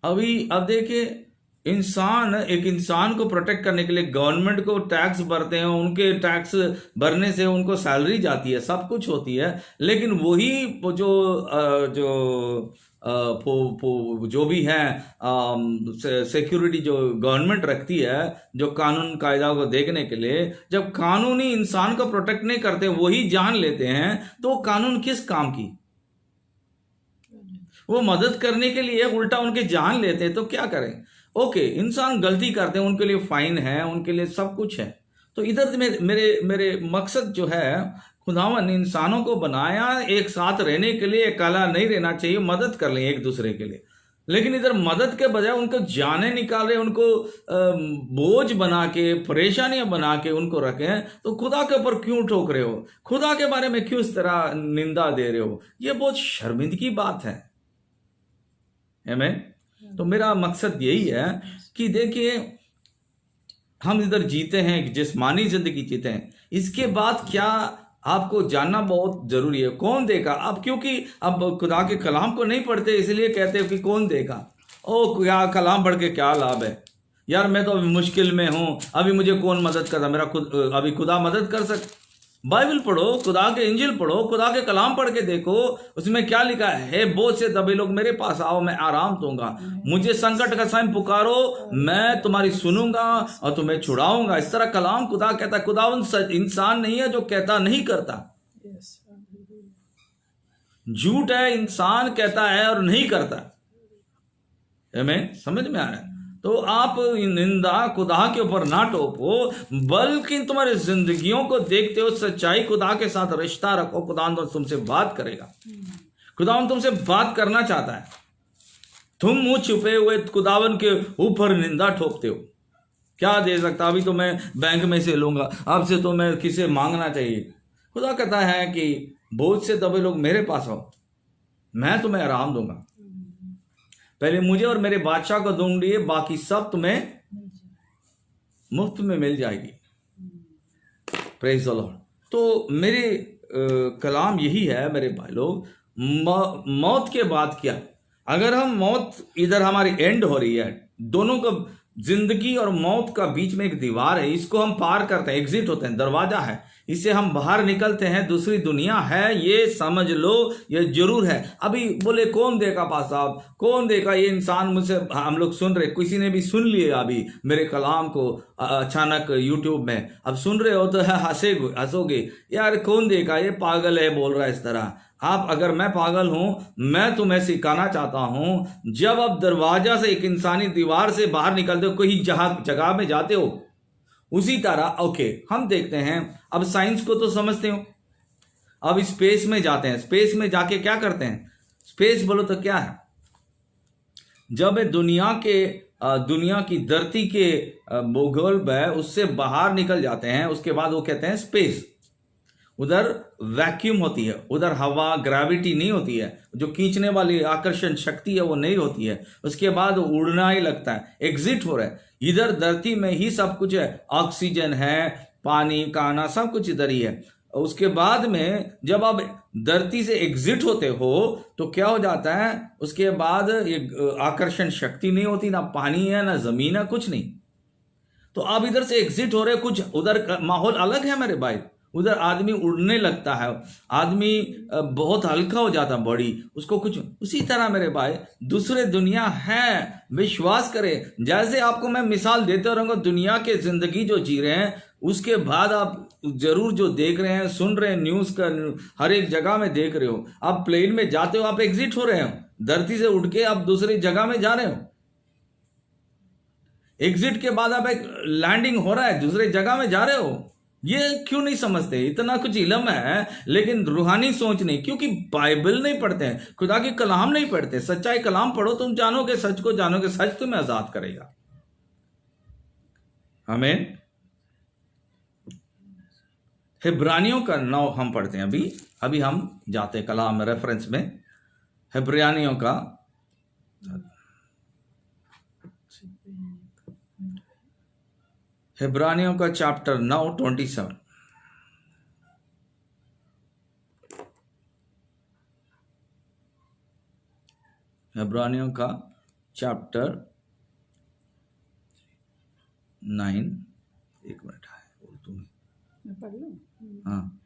Speaker 1: अभी अब देखिए, एक इंसान को प्रोटेक्ट करने के लिए गवर्नमेंट को टैक्स भरते हैं, उनके टैक्स भरने से उनको सैलरी जाती है, सब कुछ होती है, लेकिन वही जो भी है सिक्योरिटी जो गवर्नमेंट रखती है, जो कानून कायदा को देखने के लिए, जब कानूनी इंसान को प्रोटेक्ट नहीं करते, वही जान लेते हैं, तो कानून किस काम की। वो मदद करने के लिए उल्टा उनके जान लेते हैं, तो क्या करें। ओके, इंसान गलती करते हैं, उनके लिए फाइन है, उनके लिए सब कुछ है। तो इधर मेरे मेरे मकसद जो है, खुदावन ने इंसानों को बनाया एक साथ रहने के लिए, अकेला नहीं रहना चाहिए, मदद कर लें एक दूसरे के लिए, लेकिन इधर मदद के बजाय उनको जाने निकाल रहे, उनको बोझ बना के, परेशानियां बना के उनको रखें, तो खुदा के ऊपर क्यों ठोक रहे हो, खुदा के बारे में क्यों इस तरह निंदा दे रहे हो। ये बहुत शर्मिंदगी की बात है। आमीन। तो मेरा मकसद यही है कि देखिए, हम इधर जीते हैं, जिस्मानी जिंदगी जीते हैं, इसके बाद क्या आपको जानना बहुत जरूरी है। कौन देगा आप, क्योंकि अब खुदा के कलाम को नहीं पढ़ते, इसलिए कहते हो कि कौन देगा। ओ क्या कलाम पढ़ के क्या लाभ है यार, मैं तो अभी मुश्किल में हूं, अभी मुझे कौन मदद करता, मेरा अभी खुदा मदद कर सकता। बाइबल पढ़ो, खुदा के इंजिल पढ़ो, खुदा के कलाम पढ़ के देखो, उसमें क्या लिखा है। बोझ से दबे लोग मेरे पास आओ, मैं आराम दूंगा। मुझे संकट का समय पुकारो, मैं तुम्हारी सुनूंगा और तुम्हें छुड़ाऊंगा। इस तरह कलाम खुदा कहता है। खुदा उन इंसान नहीं है जो कहता नहीं करता। झूठ है, इंसान कहता है और नहीं करता। हमें समझ में आ रहा है। तो आप निंदा खुदा के ऊपर ना टोपो, बल्कि तुम्हारे जिंदगियों को देखते हो सच्चाई खुदा के साथ रिश्ता रखो। खुदा तुमसे बात करेगा, खुदा तुमसे बात करना चाहता है। तुम मुंह छुपे हुए खुदावन के ऊपर निंदा ठोकते हो। क्या दे सकता, अभी तो मैं बैंक में से लूंगा, आपसे तो मैं किसे मांगना चाहिए। खुदा कहता है कि बोझ से दबे लोग मेरे पास आओ, मैं तुम्हें आराम दूंगा। पहले मुझे और मेरे बादशाह को ढूंढिए, बाकी सब तुम्हें मुफ्त में मिल जाएगी। Praise the Lord. तो मेरे कलाम यही है मेरे भाई लोग, मौत के बाद क्या। अगर हम मौत, इधर हमारी एंड हो रही है, दोनों का जिंदगी और मौत का बीच में एक दीवार है, इसको हम पार करते हैं, एग्जिट होते हैं, दरवाजा है, इससे हम बाहर निकलते हैं, दूसरी दुनिया है, ये समझ लो, ये जरूर है। अभी बोले कौन देखा पास साहब, कौन देखा, ये इंसान मुझसे, हम लोग सुन रहे, किसी ने भी सुन लिए अभी मेरे कलाम को अचानक यूट्यूब में, अब सुन रहे हो तो हंसोगे, यार कौन देखा, ये पागल है बोल रहा है इस तरह। आप, अगर मैं पागल हूं, मैं तुम्हें सिखाना चाहता हूं, जब आप दरवाजा से, एक इंसानी दीवार से बाहर निकलते हो, कोई जगह में जाते हो, उसी तरह ओके हम देखते हैं। अब साइंस को तो समझते हो, अब स्पेस में जाते हैं, स्पेस में जाके क्या करते हैं। स्पेस बोलो तो क्या है, जब दुनिया की धरती के भूगोल है, उससे बाहर निकल जाते हैं, उसके बाद वो कहते हैं स्पेस। उधर वैक्यूम होती है, उधर हवा, ग्रेविटी नहीं होती है, जो खींचने वाली आकर्षण शक्ति है वो नहीं होती है, उसके बाद उड़ना ही लगता है, एग्जिट हो रहा है। इधर धरती में ही सब कुछ है, ऑक्सीजन है, पानी, खाना, सब कुछ इधर ही है। उसके बाद में जब आप धरती से एग्जिट होते हो तो क्या हो जाता है, उसके बाद ये आकर्षण शक्ति नहीं होती, ना पानी है, ना जमीन है, कुछ नहीं। तो आप इधर से एग्जिट हो रहे, कुछ उधर माहौल अलग है मेरे भाई। उधर आदमी उड़ने लगता है, आदमी बहुत हल्का हो जाता है बॉडी, उसको कुछ। उसी तरह मेरे भाई दूसरे दुनिया है, विश्वास करें। जैसे आपको मैं मिसाल देते रहूंगा, दुनिया के जिंदगी जो जी रहे हैं, उसके बाद आप जरूर जो देख रहे हैं, सुन रहे हैं, न्यूज का हर एक जगह में देख रहे हो। आप प्लेन में जाते हो, आप एग्जिट हो रहे हो, धरती से उठ के आप दूसरी जगह में जा रहे हो। एग्जिट के बाद आप एक लैंडिंग हो रहा है, दूसरे जगह में जा रहे हो। ये क्यों नहीं समझते, इतना कुछ इल्म है लेकिन रूहानी सोच नहीं, क्योंकि बाइबल नहीं पढ़ते हैं, खुदा की कलाम नहीं पढ़ते। सच्चाई कलाम पढ़ो, तुम जानोगे, सच को जानोगे, सच तुम्हें आजाद करेगा। हमें इब्रानियों का 9 हम पढ़ते हैं, अभी हम जाते हैं कलाम रेफरेंस में। हेब्रानियों का चैप्टर 9:27। हेब्रानियों का चैप्टर 9, एक मिनट है उर्दू में,
Speaker 2: मैं पढ़ लूं?
Speaker 1: हाँ।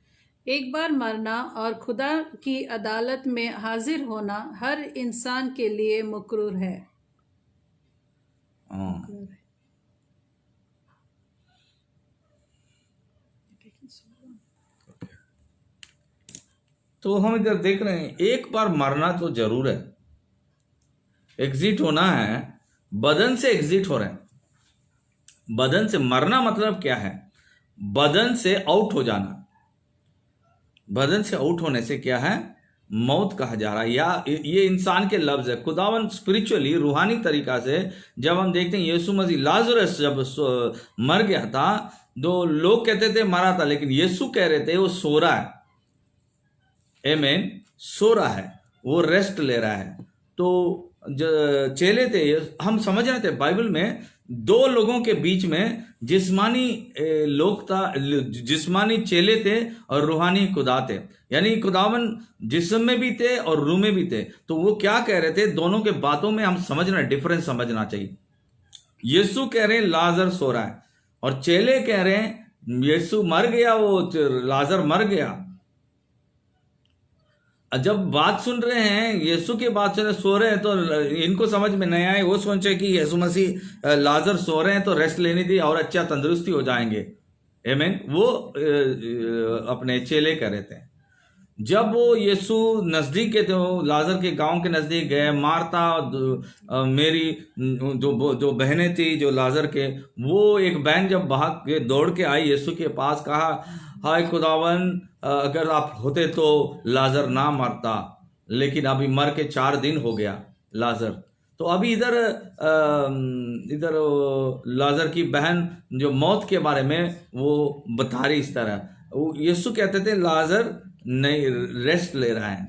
Speaker 2: एक बार मरना और खुदा की अदालत में हाजिर होना हर इंसान के लिए मुकर्रर है।
Speaker 1: तो हम इधर देख रहे हैं, एक बार मरना तो जरूर है, एग्जिट होना है, बदन से एग्जिट हो रहे हैं। बदन से मरना मतलब क्या है? बदन से आउट हो जाना। बदन से आउट होने से क्या है? मौत कहा जा रहा है, या ये इंसान के लफ्ज है। खुदावन स्पिरिचुअली, रूहानी तरीका से जब हम देखते हैं, यीशु मसीह लाजरस जब मर गया था, दो लोग कहते थे मरा था, लेकिन यीशु कह रहे थे वो सो रहा है। आमीन, सो रहा है, वो रेस्ट ले रहा है। तो चेले थे, हम समझ रहे थे बाइबल में दो लोगों के बीच में जिस्मानी लोग था, जिस्मानी चेले थे और रूहानी खुदा थे। यानी खुदावन जिस्म में भी थे और रूह में भी थे। तो वो क्या कह रहे थे, दोनों के बातों में हम समझना, डिफरेंस समझना चाहिए। यीशु कह रहे हैं लाजर सो रहा है, और चेले कह रहे हैं यीशु मर गया, वो लाजर मर गया। जब बात सुन रहे हैं, यीशु की बात सुन रहे, सो रहे हैं, तो इनको समझ में नहीं आए। वो सोचे कि यीशु मसीह लाजर सो रहे हैं तो रेस्ट लेनी थी और अच्छा तंदुरुस्ती हो जाएंगे। आमीन। वो अपने चेले कर रहे थे। जब वो यीशु नजदीक के थे, लाजर के गांव के नजदीक गए, मार्ता मेरी जो बहनें थी जो लाजर के, वो एक बहन जब भाग के दौड़ के आई यीशु के पास, कहा हाय खुदावन, अगर आप होते तो लाजर ना मरता, लेकिन अभी मर के 4 दिन हो गया लाजर। तो अभी इधर लाजर की बहन जो मौत के बारे में वो बता रही इस तरह। यीशु कहते थे लाजर नहीं, रेस्ट ले रहा है।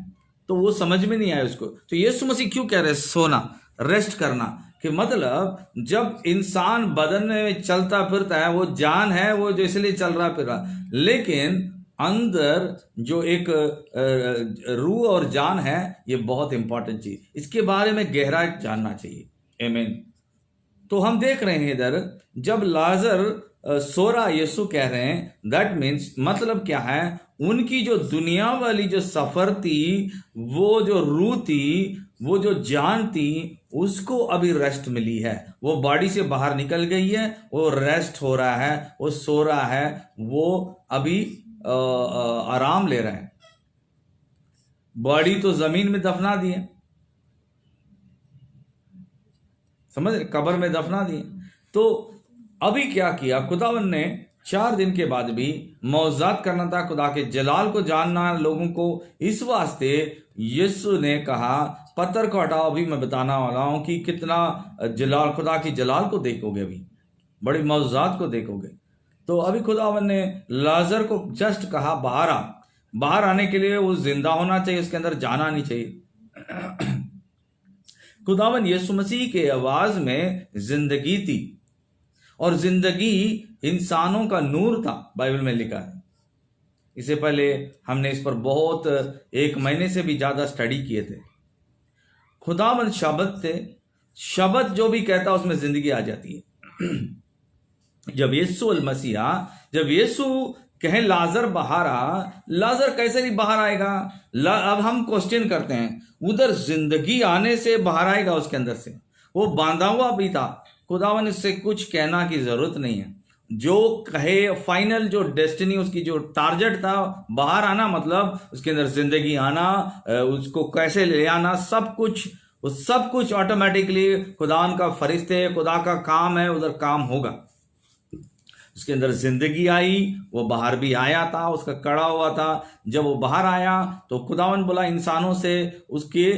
Speaker 1: तो वो समझ में नहीं आया उसको। तो यीशु मसीह क्यों कह रहे सोना, रेस्ट करना? कि मतलब जब इंसान बदन में चलता फिरता है, वो जान है, वो जो इसलिए चल रहा फिर रहा, लेकिन अंदर जो एक रूह और जान है, ये बहुत इंपॉर्टेंट चीज, इसके बारे में गहरा जानना चाहिए। आमीन। तो हम देख रहे हैं इधर, जब लाजर सो रहा यीशु कह रहे हैं, दैट मीन्स मतलब क्या है, उनकी जो दुनिया वाली जो सफर थी, वो जो रूह थी, वो जो जान थी, उसको अभी रेस्ट मिली है। वो बॉडी से बाहर निकल गई है, वो रेस्ट हो रहा है, वो सो रहा है, वो अभी आराम ले रहा है। बॉडी तो जमीन में दफना दिए, समझ, कब्र में दफना दिए। तो अभी क्या किया खुदावन ने? 4 दिन के बाद भी मौजात करना था, खुदा के जलाल को जानना लोगों को। इस वास्ते यीशु ने कहा पत्थर को हटाओ, अभी मैं बताना वाला हूं कि कितना जलाल, खुदा की जलाल को देखोगे, अभी बड़ी मौजात को देखोगे। तो अभी खुदावन ने लाजर को जस्ट कहा बाहर आ। बाहर आने के लिए वो जिंदा होना चाहिए, उसके अंदर जाना नहीं चाहिए। खुदावन यीशु मसीह के आवाज में जिंदगी थी, और जिंदगी इंसानों का नूर था, बाइबल में लिखा है। इससे पहले हमने इस पर बहुत 1 महीने से भी ज्यादा स्टडी किए थे। खुदावन शब्द थे, शब्द जो भी कहता उसमें जिंदगी आ जाती है। जब यीशु मसीहा, जब यीशु कहें लाजर बाहर आ, लाजर कैसे नहीं बाहर आएगा? अब हम क्वेश्चन करते हैं, उधर जिंदगी आने से बाहर आएगा उसके अंदर से? वो बांधा हुआ भी था। खुदावन इससे कुछ कहना की जरूरत नहीं है। जो कहे, फाइनल जो डेस्टिनी, उसकी जो टारगेट था, बाहर आना मतलब उसके अंदर जिंदगी आना, उसको कैसे ले आना, सब कुछ ऑटोमेटिकली खुदावन का फरिश्ते, खुदा का काम है, उधर काम होगा। उसके अंदर जिंदगी आई, वो बाहर भी आया था, उसका कड़ा हुआ था। जब वो बाहर आया तो खुदावन बोला इंसानों से, उसके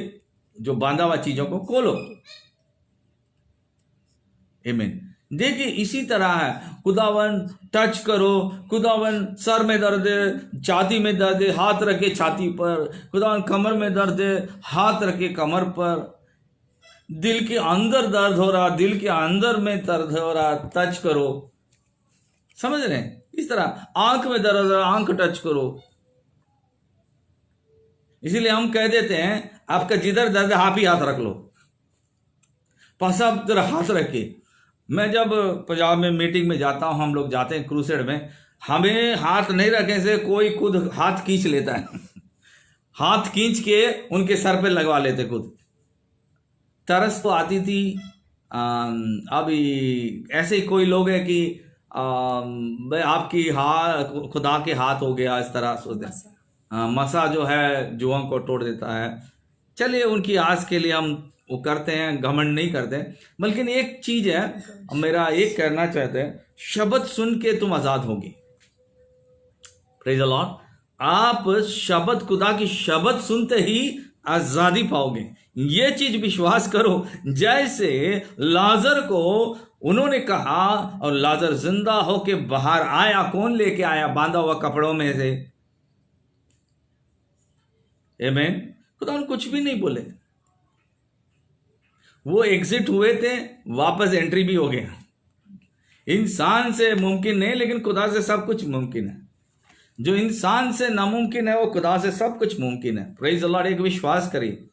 Speaker 1: जो बांधा हुआ चीजों को खोलो। आमीन। देखिए इसी तरह है, खुदावन टच करो, खुदावन सर में दर्द है, छाती में दर्द है, हाथ रखे छाती पर, खुदावन कमर में दर्द है, हाथ रखे कमर पर, दिल के अंदर दर्द हो रहा, दिल के अंदर में दर्द हो रहा, टच करो। समझ रहे हैं? इस तरह आंख में दर्द हो रहा, आंख टच करो। इसीलिए हम कह देते हैं आपका जिधर दर्द है आप ही हाथ रख लो, पासा जरा हाथ रखे। मैं जब पंजाब में मीटिंग में जाता हूं, हम लोग जाते हैं क्रूसेड में, हमें हाथ नहीं रखने से कोई खुद हाथ खींच लेता है हाथ खींच के उनके सर पे लगवा लेते खुद। तरस तो आती थी। अभी ऐसे ही कोई लोग है कि भाई आपकी हाथ खुदा के हाथ हो गया, इस तरह सोचते। मसा जो है जुओं को तोड़ देता है। चलिए उनकी आस के लिए हम वो करते हैं, घमंड नहीं करते। बल्कि एक चीज है, मेरा एक कहना चाहते हैं, शब्द सुन के तुम आजाद होगी। Praise the Lord. आप शब्द, खुदा की शब्द सुनते ही आजादी पाओगे। ये चीज विश्वास करो। जैसे लाजर को उन्होंने कहा और लाजर जिंदा होके बाहर आया, कौन लेके आया? बांधा हुआ कपड़ों में से। आमीन। खुदा उन्होंने कुछ भी नहीं बोले, वो एग्जिट हुए थे, वापस एंट्री भी हो गया। इंसान से मुमकिन नहीं, लेकिन खुदा से सब कुछ मुमकिन है। जो इंसान से नामुमकिन है वो खुदा से सब कुछ मुमकिन है। Praise the Lord. एक विश्वास करिए,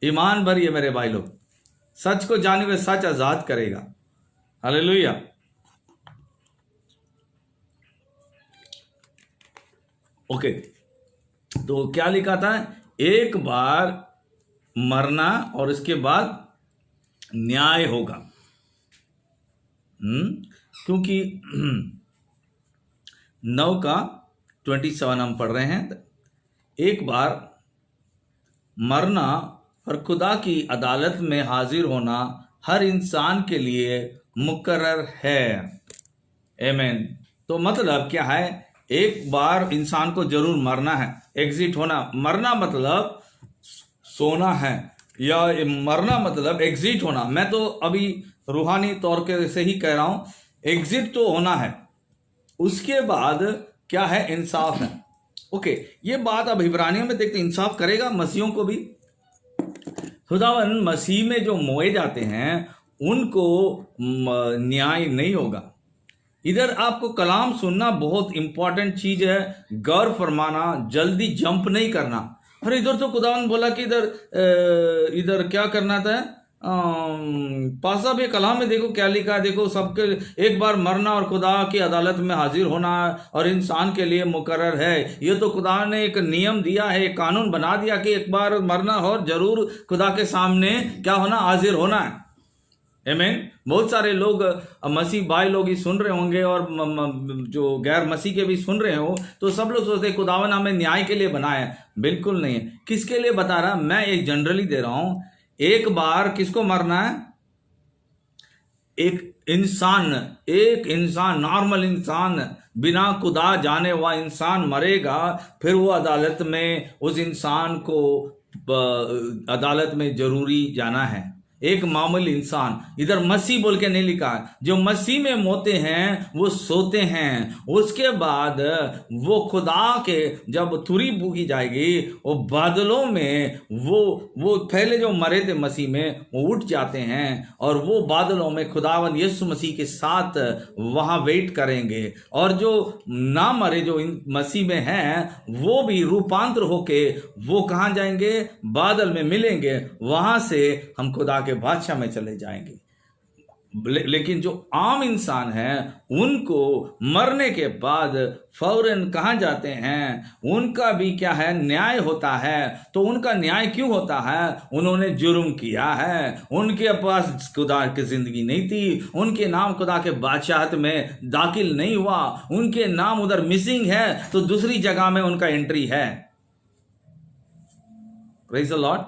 Speaker 1: ईमान भरिए मेरे भाई लोग। सच को जाने हुए सच आजाद करेगा। हालेलुया। ओके, तो क्या लिखा था? एक बार मरना और इसके बाद न्याय होगा। क्योंकि 9:27 हम पढ़ रहे हैं। एक बार मरना और खुदा की अदालत में हाजिर होना हर इंसान के लिए मुकर्रर है। आमीन। तो मतलब क्या है? एक बार इंसान को जरूर मरना है, एग्जिट होना। मरना मतलब सोना है, या मरना मतलब एग्जिट होना। मैं तो अभी रूहानी तौर के से ही कह रहा हूं, एग्जिट तो होना है। उसके बाद क्या है? इंसाफ है। ओके, ये बात अब इब्रानियों में देखते, इंसाफ करेगा मसीहों को भी। खुदावन मसीह में जो मोए जाते हैं उनको न्याय नहीं होगा। इधर आपको कलाम सुनना बहुत इंपॉर्टेंट चीज है। गौर फरमाना, जल्दी जंप नहीं करना। अरे इधर तो खुदावन बोला कि इधर क्या करना था? पासा भी कलाम में देखो क्या लिखा है। देखो, सबके एक बार मरना और खुदा की अदालत में हाजिर होना और इंसान के लिए मुकर्रर है। ये तो खुदा ने एक नियम दिया है, एक कानून बना दिया कि एक बार मरना और जरूर खुदा के सामने क्या होना? हाजिर होना है। आमीन। बहुत सारे लोग मसीह भाई लोग ही सुन रहे होंगे और जो गैर मसीह के भी सुन रहे हो, तो सब लोग सोचते खुदावन हमें न्याय के लिए बनाया है। बिल्कुल नहीं है। किसके लिए बता रहा? मैं एक जनरली दे रहा हूं। एक बार किसको मरना है? एक इंसान, नॉर्मल इंसान, बिना खुदा जाने हुआ इंसान मरेगा। फिर वो अदालत में उस इंसान को अदालत में जरूरी जाना है। एक मामूली इंसान। इधर मसीह बोल के नहीं लिखा है। जो मसीह में मोते हैं वो सोते हैं। उसके बाद वो खुदा के जब तुरी फूकी जाएगी, वो बादलों में वो पहले जो मरे थे मसीह में, वो उठ जाते हैं और वो बादलों में खुदावन यीशु मसीह के साथ वहां वेट करेंगे। और जो ना मरे, जो मसीह में हैं, वो भी रूपांतर होके वो कहां जाएंगे? बादल में मिलेंगे। वहां से हम खुदा के बादशाह में चले जाएंगे। लेकिन जो आम इंसान है, उनको मरने के बाद फौरन कहां जाते हैं? उनका भी क्या है? न्याय होता है। तो उनका न्याय क्यों होता है? उन्होंने जुर्म किया है, उनके पास खुदा की जिंदगी नहीं थी, उनके नाम खुदा के बादशाहत में दाखिल नहीं हुआ, उनके नाम उधर मिसिंग है, तो दूसरी जगह में उनका एंट्री है। Praise the Lord.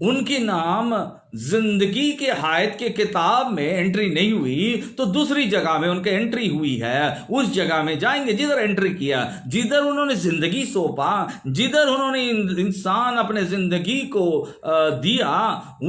Speaker 1: उनके नाम जिंदगी के हायत के किताब में एंट्री नहीं हुई तो दूसरी जगह में उनके एंट्री हुई है। उस जगह में जाएंगे जिधर एंट्री किया, जिधर उन्होंने जिंदगी सौंपा, जिधर उन्होंने इंसान अपने जिंदगी को दिया,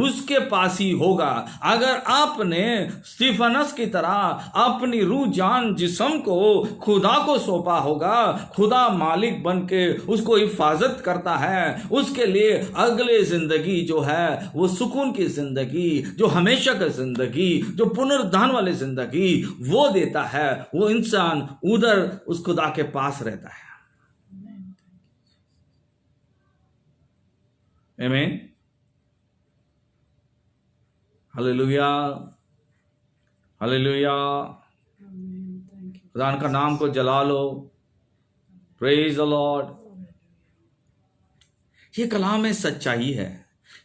Speaker 1: उसके पास ही होगा। अगर आपने स्टीफनस की तरह अपनी रूह जान जिस्म को खुदा को सौंपा होगा, खुदा मालिक बन के उसको हिफाजत करता है, उसके लिए अगले जिंदगी जो है वो सुकून की जिंदगी, जो हमेशा का जिंदगी, जो पुनरुत्थान वाली जिंदगी वो देता है। वो इंसान उधर उस खुदा के पास रहता है। आमीन, हालेलुया, हालेलुया। खुदा का नाम को जला लो, प्रेज द लॉर्ड। ये कलाम में सच्चाई है,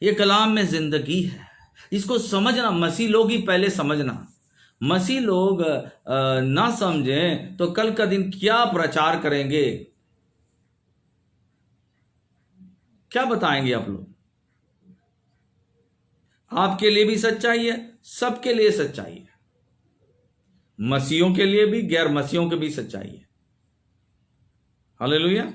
Speaker 1: ये कलाम में जिंदगी है। इसको समझना मसीह लोग ही पहले समझना। मसीह लोग ना समझें तो कल का दिन क्या प्रचार करेंगे, क्या बताएंगे आप लोग? आपके लिए भी सच्चाई है, सबके लिए सच्चाई है, मसीहों के लिए भी, गैर मसीहों के भी सच्चाई है। Hallelujah,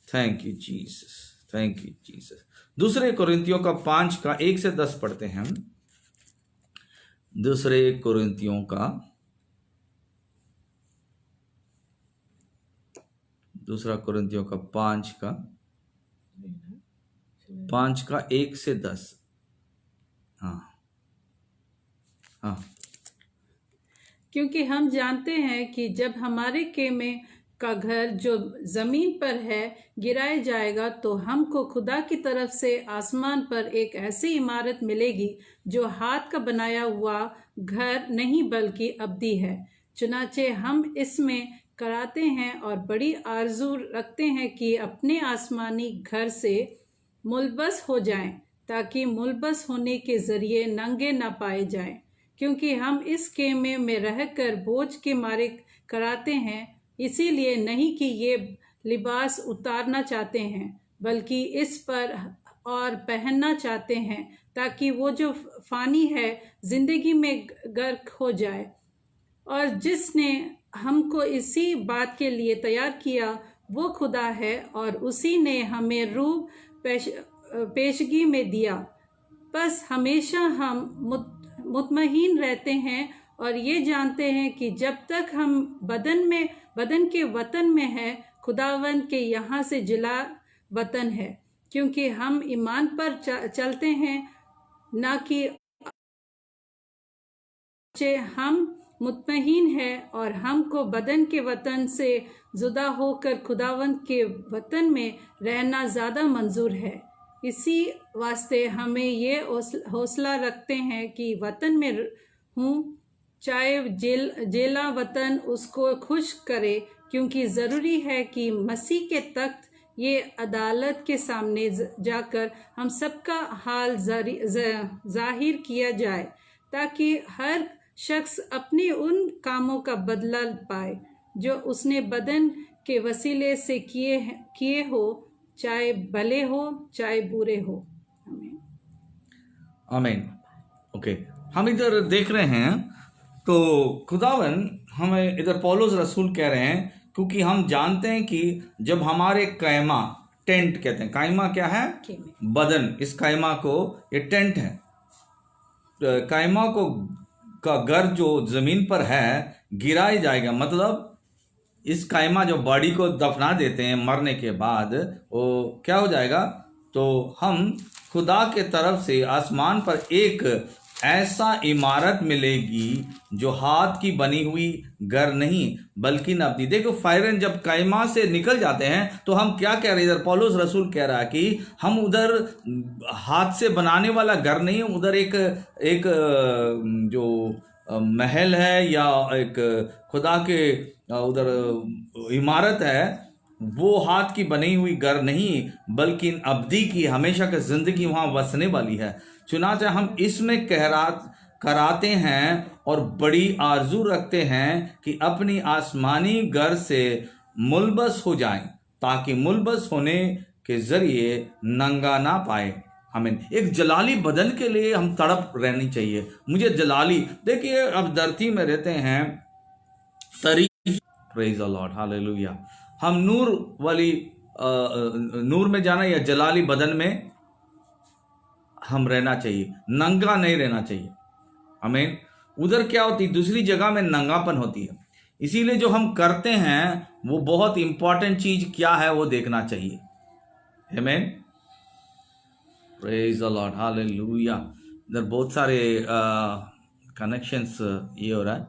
Speaker 1: thank you Jesus, thank you Jesus. दूसरे कोरिन्थियों का 5 का 1 से 10 पढ़ते हैं हम। दूसरे कोरिन्थियों का 5 का 1 से 10। हाँ हाँ।
Speaker 2: क्योंकि हम जानते हैं कि जब हमारे खेमे का घर जो जमीन पर है गिराया जाएगा तो हमको खुदा की तरफ से आसमान पर एक ऐसी इमारत मिलेगी जो हाथ का बनाया हुआ घर नहीं बल्कि अब्दी है। चुनाचे हम इसमें कराते हैं और बड़ी आरजू रखते हैं कि अपने आसमानी घर से मुलबस हो जाएं, ताकि मुलबस होने के जरिए नंगे न पाए जाएं। क्योंकि हम इस खेमे में रहकर बोझ के मारे कराते हैं, इसीलिए नहीं कि ये लिबास उतारना चाहते हैं, बल्कि इस पर और पहनना चाहते हैं, ताकि वो जो फानी है जिंदगी में गर्क हो जाए। और जिसने हमको इसी बात के लिए तैयार किया वो खुदा है, और उसी ने हमें रूह पेशगी में दिया। बस हमेशा हम मुतमईन रहते हैं और ये जानते हैं कि जब तक हम बदन के वतन में है, खुदावंद के यहाँ से जिला वतन है। क्योंकि हम ईमान पर चलते हैं, ना कि हम मुतमईन है, और हमको बदन के वतन से जुदा होकर खुदावंद के वतन में रहना ज़्यादा मंजूर है। इसी वास्ते हमें ये हौसला रखते हैं कि वतन में हूँ, चाहे जेला वतन उसको खुश करे, क्योंकि ज़रूरी है कि मसीह के तख्त ये अदालत के सामने जाकर हम सबका हाल जाहिर किया जाए, ताकि हर शख्स अपने उन कामों का बदला पाए जो उसने बदन के वसीले से किए हो, चाहे भले हो चाहे बुरे हो। आमीन,
Speaker 1: आमीन। ओके, हम इधर देख रहे हैं तो खुदावन हमें इधर पौलुस रसूल कह रहे हैं, क्योंकि हम जानते हैं कि जब हमारे कैमा, टेंट कहते हैं, कैमा क्या है? बदन। इस कैमा को, ये टेंट है, कैमा को का घर जो जमीन पर है गिराया जाएगा। मतलब इस कैमा जो बॉडी को दफना देते हैं मरने के बाद, वो क्या हो जाएगा? तो हम खुदा के तरफ से आसमान पर एक ऐसा इमारत मिलेगी जो हाथ की बनी हुई घर नहीं बल्कि नब्दी। देखो फायरन जब कैमा से निकल जाते हैं तो हम क्या कह रहे हैं? इधर पौलुस रसूल कह रहा है कि हम उधर हाथ से बनाने वाला घर नहीं, उधर एक जो महल है या एक खुदा के उधर इमारत है, वो हाथ की बनी हुई घर नहीं बल्कि अब्दी की, हमेशा की जिंदगी वहाँ बसने वाली है। चुनांचे हम इसमें कराते हैं और बड़ी आरजू रखते हैं कि अपनी आसमानी घर से मुलबस हो जाएं, ताकि मुलबस होने के जरिए नंगा ना पाए। आमीन। एक जलाली बदन के लिए हम तड़प रहनी चाहिए। मुझे जलाली, देखिए अब धरती में रहते हैं तरीके, प्रेज द लॉर्ड, हालेलुया। हम नूर वाली नूर में जाना या जलाली बदन में हम रहना चाहिए, नंगा नहीं रहना चाहिए। आमीन। उधर क्या होती, दूसरी जगह में नंगापन होती है। इसीलिए जो हम करते हैं वो बहुत इंपॉर्टेंट चीज क्या है वो देखना चाहिए। आमीन, प्रेज द लॉर्ड, हालेलुया। इधर बहुत सारे कनेक्शंस ये हो रहा है,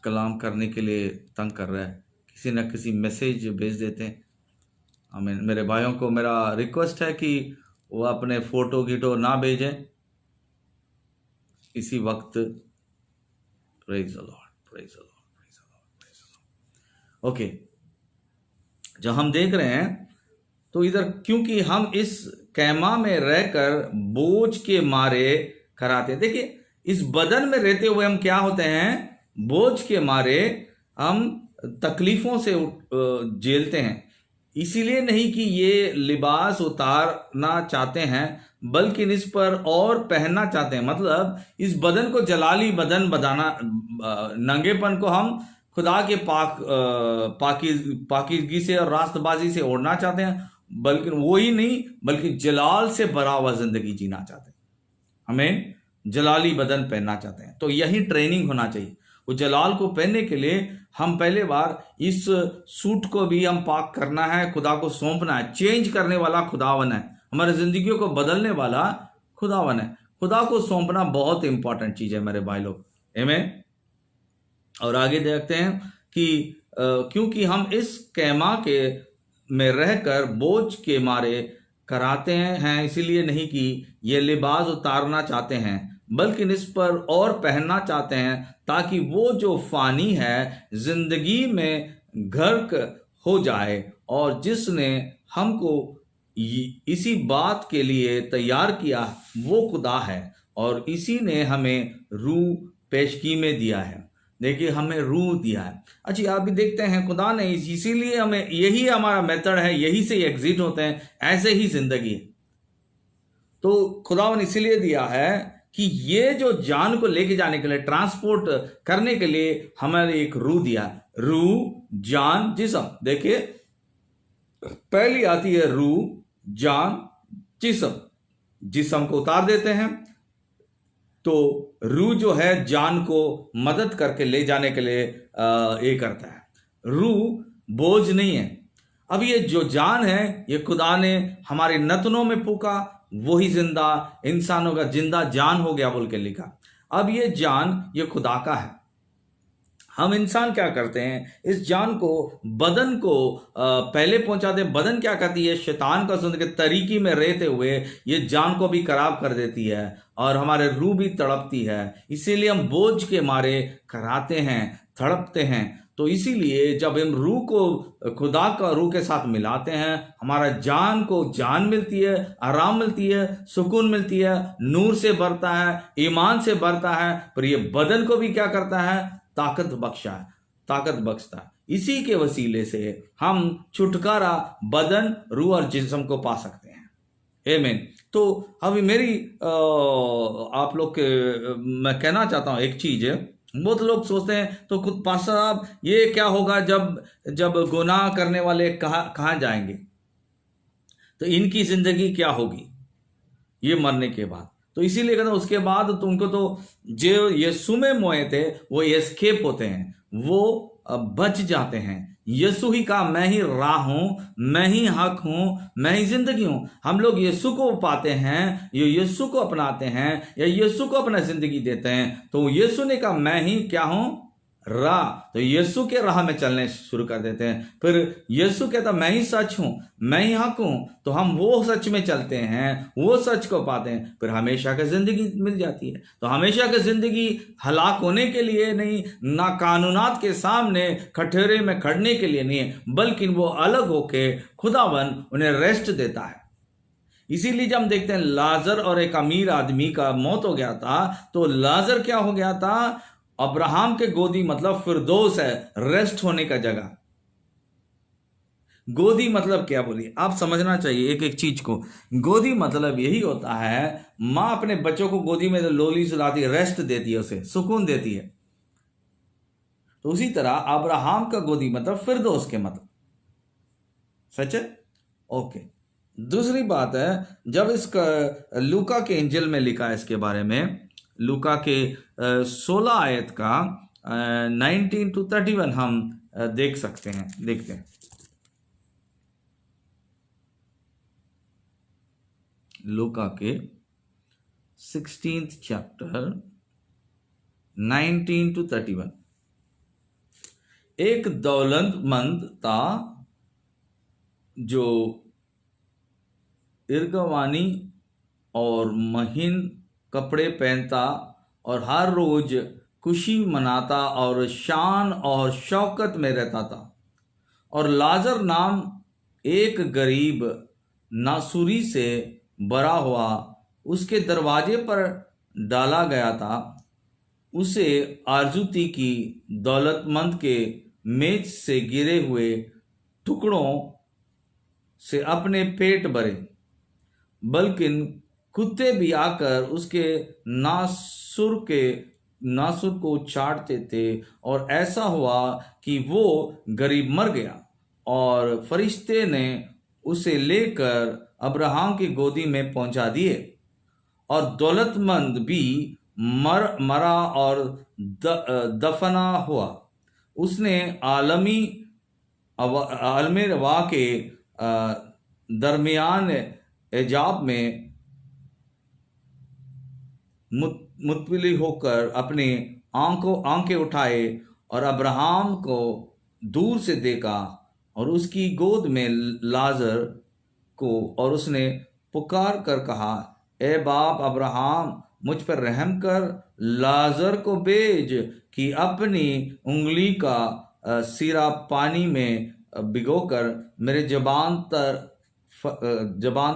Speaker 1: कलाम करने के लिए तंग कर रहा है, किसी न किसी मैसेज भेज देते हैं। आमीन। मेरे भाइयों को मेरा रिक्वेस्ट है कि वो अपने फोटो गिटो ना भेजें इसी वक्त। Praise the Lord, praise the Lord, praise the Lord, praise the Lord. Okay, जब हम देख रहे हैं तो इधर क्योंकि हम इस कैमा में रहकर बोझ के मारे कराते हैं। देखिए इस बदन में रहते हुए हम क्या होते हैं, बोझ के मारे हम तकलीफों से झेलते हैं। इसीलिए नहीं कि ये लिबास उतारना चाहते हैं, बल्कि इस पर और पहनना चाहते हैं। मतलब इस बदन को जलाली बदन बनाना, नंगेपन को हम खुदा के पाकीज़गी से और रास्तबाजी से ओढ़ना चाहते हैं, बल्कि वो ही नहीं बल्कि जलाल से भरा हुआ जिंदगी जीना चाहते हैं। हमें जलाली बदन पहनना चाहते हैं। तो यही ट्रेनिंग होना चाहिए। वो जलाल को पहनने के लिए हम पहले बार इस सूट को भी हम पाक करना है, खुदा को सौंपना है। चेंज करने वाला खुदावन है, हमारे जिंदगियों को बदलने वाला खुदावन है। खुदा को सौंपना बहुत इंपॉर्टेंट चीज है मेरे भाई लोग। आमीन। और आगे देखते हैं कि क्योंकि हम इस कैमा के में रहकर बोझ के मारे कराते हैं, इसीलिए नहीं कि ये लिबास उतारना चाहते हैं, बल्कि इस पर और पहनना चाहते हैं, ताकि वो जो फानी है जिंदगी में गर्क हो जाए। और जिसने हमको इसी बात के लिए तैयार किया वो खुदा है, और इसी ने हमें रूह पेशगी में दिया है। देखिए हमें रूह दिया है। अच्छा आप भी देखते हैं खुदा ने इसीलिए हमें, यही हमारा मेथड है, यही से एग्जिट होते हैं, ऐसे ही जिंदगी है। तो खुदा ने इसीलिए दिया है कि ये जो जान को लेके जाने के लिए, ट्रांसपोर्ट करने के लिए हमें एक रूह दिया। रूह, जान, जिस्म। देखिए पहली आती है रूह, जान, जिस्म। जिस्म को उतार देते हैं तो रूह जो है जान को मदद करके ले जाने के लिए ये करता है। रूह बोझ नहीं है। अब ये जो जान है ये खुदा ने हमारे नतनों में फूका, वही जिंदा इंसानों का जिंदा जान हो गया बोल के लिखा। अब ये जान ये खुदा का है। हम इंसान क्या करते हैं, इस जान को बदन को पहले पहुंचाते हैं। बदन क्या करती है, शैतान का सुन के तरीके में रहते हुए ये जान को भी खराब कर देती है और हमारे रूह भी तड़पती है। इसीलिए हम बोझ के मारे कराते हैं, तड़पते हैं। तो इसीलिए जब हम रूह को खुदा का रूह के साथ मिलाते हैं, हमारा जान को जान मिलती है, आराम मिलती है, सुकून मिलती है, नूर से भरता है, ईमान से भरता है। पर ये बदन को भी क्या करता है, ताकत बख्शता है। इसी के वसीले से हम छुटकारा बदन, रूह और जिस्म को पा सकते हैं। आमीन। तो अभी मेरी आप लोग के मैं कहना चाहता हूं एक चीज है। बहुत लोग सोचते हैं तो खुद पास्टर साहब ये क्या होगा जब गुनाह करने वाले कहाँ जाएंगे, तो इनकी जिंदगी क्या होगी ये मरने के बाद। तो इसीलिए कहता हूं उसके बाद तो उनको तो जो यीशु में मोए थे वो एस्केप होते हैं, वो बच जाते हैं। यीशु ही कहा मैं ही राह हूं, मैं ही हक हूं, मैं ही जिंदगी हूं। हम लोग यीशु को पाते हैं, ये यीशु को अपनाते हैं या यीशु को अपना जिंदगी देते हैं, तो यीशु ने कहा मैं ही क्या हूं, राह। तो यीशु के राह में चलने शुरू कर देते हैं। फिर यीशु कहता मैं ही सच हूं, मैं ही हक हूं, तो हम वो सच में चलते हैं, वो सच को पाते हैं, फिर हमेशा की जिंदगी मिल जाती है। तो हमेशा की जिंदगी हलाक होने के लिए नहीं, ना कानूनात के सामने कटघरे में खड़ने के लिए नहीं है, बल्कि वो अलग होके खुदावन उन्हें रेस्ट देता है। इसीलिए जब हम देखते हैं लाजर और एक अमीर आदमी का मौत हो गया था, तो लाजर क्या हो गया था, अब्राहम के गोदी, मतलब फिरदौस है, रेस्ट होने का जगह। गोदी मतलब क्या बोली, आप समझना चाहिए एक एक चीज को। गोदी मतलब यही होता है, माँ अपने बच्चों को गोदी में लोली सुलाती है, रेस्ट देती है, उसे सुकून देती है। तो उसी तरह अब्राहम का गोदी मतलब फिरदौस के मतलब, सच है। ओके, दूसरी बात है, जब इसका लूका के इंजिल में लिखा है इसके बारे में, लूका के 16 आयत का 19 to 31 हम देख सकते हैं, देखते हैं। लूका के 16th चैप्टर 19 to 31। एक दौलतमंद था जो इर्गवानी और महीन कपड़े पहनता और हर रोज खुशी मनाता और शान और शौकत में रहता था। और लाजर नाम एक गरीब नासुरी से बरा हुआ उसके दरवाजे पर डाला गया था। उसे आरजू थी कि दौलतमंद के मेज से गिरे हुए टुकड़ों से अपने पेट भरे, बल्कि कुत्ते भी आकर उसके नासुर को चाटते थे। और ऐसा हुआ कि वो गरीब मर गया और फरिश्ते ने उसे लेकर अब्राहम की गोदी में पहुंचा दिए। और दौलतमंद भी मरा और दफना हुआ। उसने आलमे रवा के दरमियान एजाब में मुतविली होकर अपने आंखें उठाए और अब्राहम को दूर से देखा और उसकी गोद में लाजर को, और उसने पुकार कर कहा, ए बाप अब्राहम, मुझ पर रहम कर, लाजर को भेज कि अपनी उंगली का सिरा पानी में भिगोकर मेरे जबान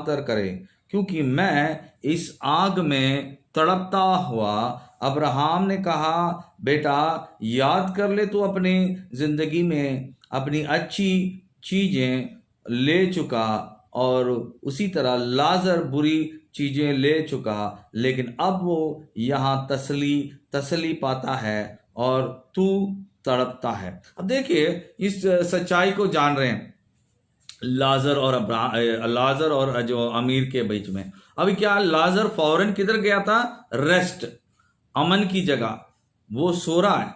Speaker 1: तर करे, क्योंकि मैं इस आग में तड़पता हुआ। अब्राहम ने कहा, बेटा याद कर ले, तू अपनी जिंदगी में अपनी अच्छी चीजें ले चुका और उसी तरह लाजर बुरी चीजें ले चुका, लेकिन अब वो यहाँ तसली पाता है और तू तड़पता है। अब देखिए इस सच्चाई को जान रहे हैं लाजर और जो अमीर के बीच में। अभी क्या, लाजर फौरन किधर गया था? रेस्ट, अमन की जगह वो सो रहा है,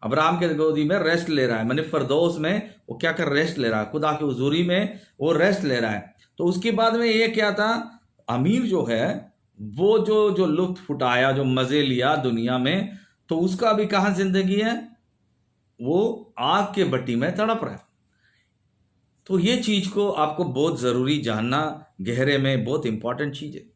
Speaker 1: अब्राहम के गोदी में रेस्ट ले रहा है, मैंने फरदौस में वो क्या कर रेस्ट ले रहा है, खुदा की हुजूरी में वो रेस्ट ले रहा है। तो उसके बाद में ये क्या था, अमीर जो है वो जो लुत्फ उठाया, जो मजे लिया दुनिया में, तो उसका भी कहाँ जिंदगी है, वो आग के भट्टी में तड़प रहा है। तो ये चीज को आपको बहुत जरूरी जानना, गहरे में बहुत इंपॉर्टेंट चीज है।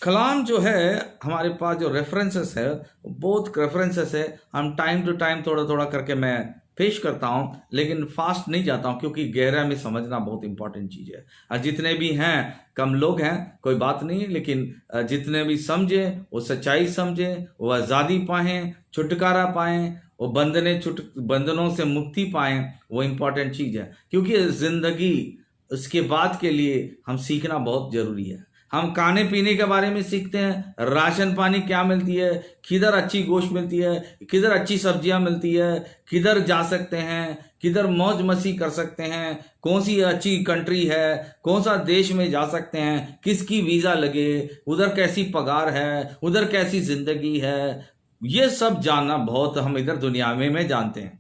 Speaker 1: कलाम जो है हमारे पास जो रेफरेंसेस है, बहुत रेफरेंसेस है, हम टाइम टू टाइम थोड़ा थोड़ा करके मैं पेश करता हूं, लेकिन फास्ट नहीं जाता हूं, क्योंकि गहरा में समझना बहुत इंपॉर्टेंट चीज है। जितने भी हैं, कम लोग हैं, कोई बात नहीं, लेकिन जितने भी समझे वो सच्चाई समझे, वो आज़ादी पाएं, छुटकारा पाएं, वो बंधनों से मुक्ति पाएं, वो इंपॉर्टेंट चीज है। क्योंकि जिंदगी उसके बाद के लिए हम सीखना बहुत जरूरी है। हम खाने पीने के बारे में सीखते हैं, राशन पानी क्या मिलती है, किधर अच्छी गोश्त मिलती है, किधर अच्छी सब्जियां मिलती है, किधर जा सकते हैं, किधर मौज मस्ती कर सकते हैं, कौन सी अच्छी कंट्री है, कौन सा देश में जा सकते हैं, किसकी वीजा लगे, उधर कैसी पगार है, उधर कैसी जिंदगी है, ये सब जानना बहुत हम इधर दुनिया में जानते हैं।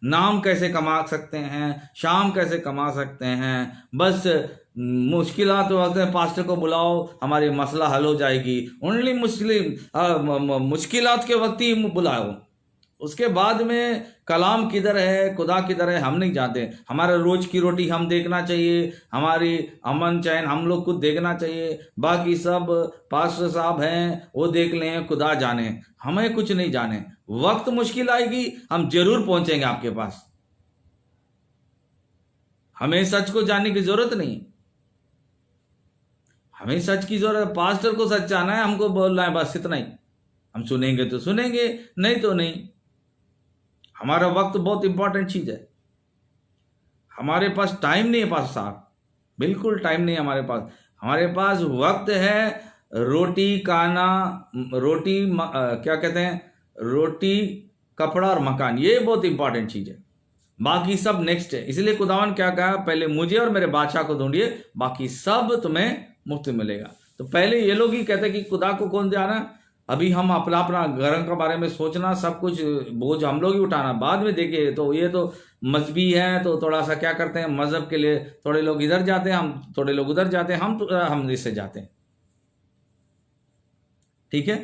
Speaker 1: नाम कैसे कमा सकते हैं, शाम कैसे कमा सकते हैं, बस मुश्किलात वक्त में पास्टर को बुलाओ, हमारी मसला हल हो जाएगी। ओनली मुश्किलात के वक्त ही बुलाओ, उसके बाद में कलाम किधर है, खुदा किधर है, हम नहीं जानते। हमारा रोज की रोटी हम देखना चाहिए, हमारी अमन चैन हम लोग को देखना चाहिए, बाकी सब पास्टर साहब हैं वो देख लें, खुदा जाने, हमें कुछ नहीं जाने। वक्त मुश्किल आएगी, हम जरूर पहुंचेंगे आपके पास, हमें सच को जानने की जरूरत नहीं, हमें सच की जरूरत, पास्टर को सच जाना है, हमको बोलना है, बस इतना ही। हम सुनेंगे तो सुनेंगे, नहीं तो नहीं। हमारा वक्त बहुत इंपॉर्टेंट चीज है, हमारे पास टाइम नहीं है पास साहब, बिल्कुल टाइम नहीं है हमारे पास। हमारे पास वक्त है रोटी खाना, क्या कहते हैं, रोटी कपड़ा और मकान, ये बहुत इंपॉर्टेंट चीज़ है, बाकी सब नेक्स्ट है। इसलिए खुदावन क्या कहा, पहले मुझे और मेरे बादशाह को ढूंढिए, बाकी सब तुम्हें मुफ्त मिलेगा। तो पहले ये लोग ही कहते कि खुदा को कौन जाना, अभी हम अपना अपना घर के बारे में सोचना, सब कुछ बोझ हम लोग ही उठाना, बाद में देखिए। तो ये तो मजहबी है, तो थोड़ा सा क्या करते हैं, मजहब के लिए थोड़े लोग इधर जाते हैं, हम थोड़े लोग उधर जाते हैं, हम इससे जाते हैं, ठीक है।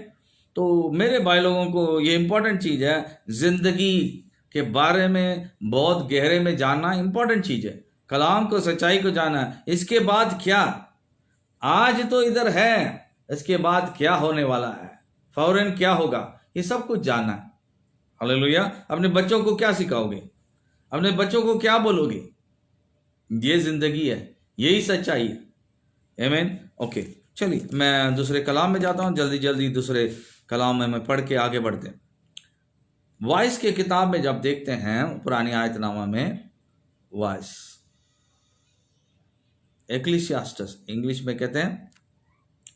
Speaker 1: तो मेरे भाई लोगों को ये इंपॉर्टेंट चीज़ है, जिंदगी के बारे में बहुत गहरे में जानना इंपॉर्टेंट चीज़ है, कलाम को, सच्चाई को जानना। इसके बाद क्या, आज तो इधर है, इसके बाद क्या होने वाला है, फौरन क्या होगा, ये सब कुछ जानना है। हालेलुया। अपने बच्चों को क्या सिखाओगे, अपने बच्चों को क्या बोलोगे, ये जिंदगी है, यही सच्चाई है। आमीन। ओके, चलिए मैं दूसरे कलाम में जाता हूँ, जल्दी जल्दी दूसरे कलाम में मैं पढ़ के आगे बढ़ते हैं। वॉइस के किताब में जब देखते हैं पुरानी आयतनामा में, वॉइस, एक्लीसियास्टस इंग्लिश में कहते हैं,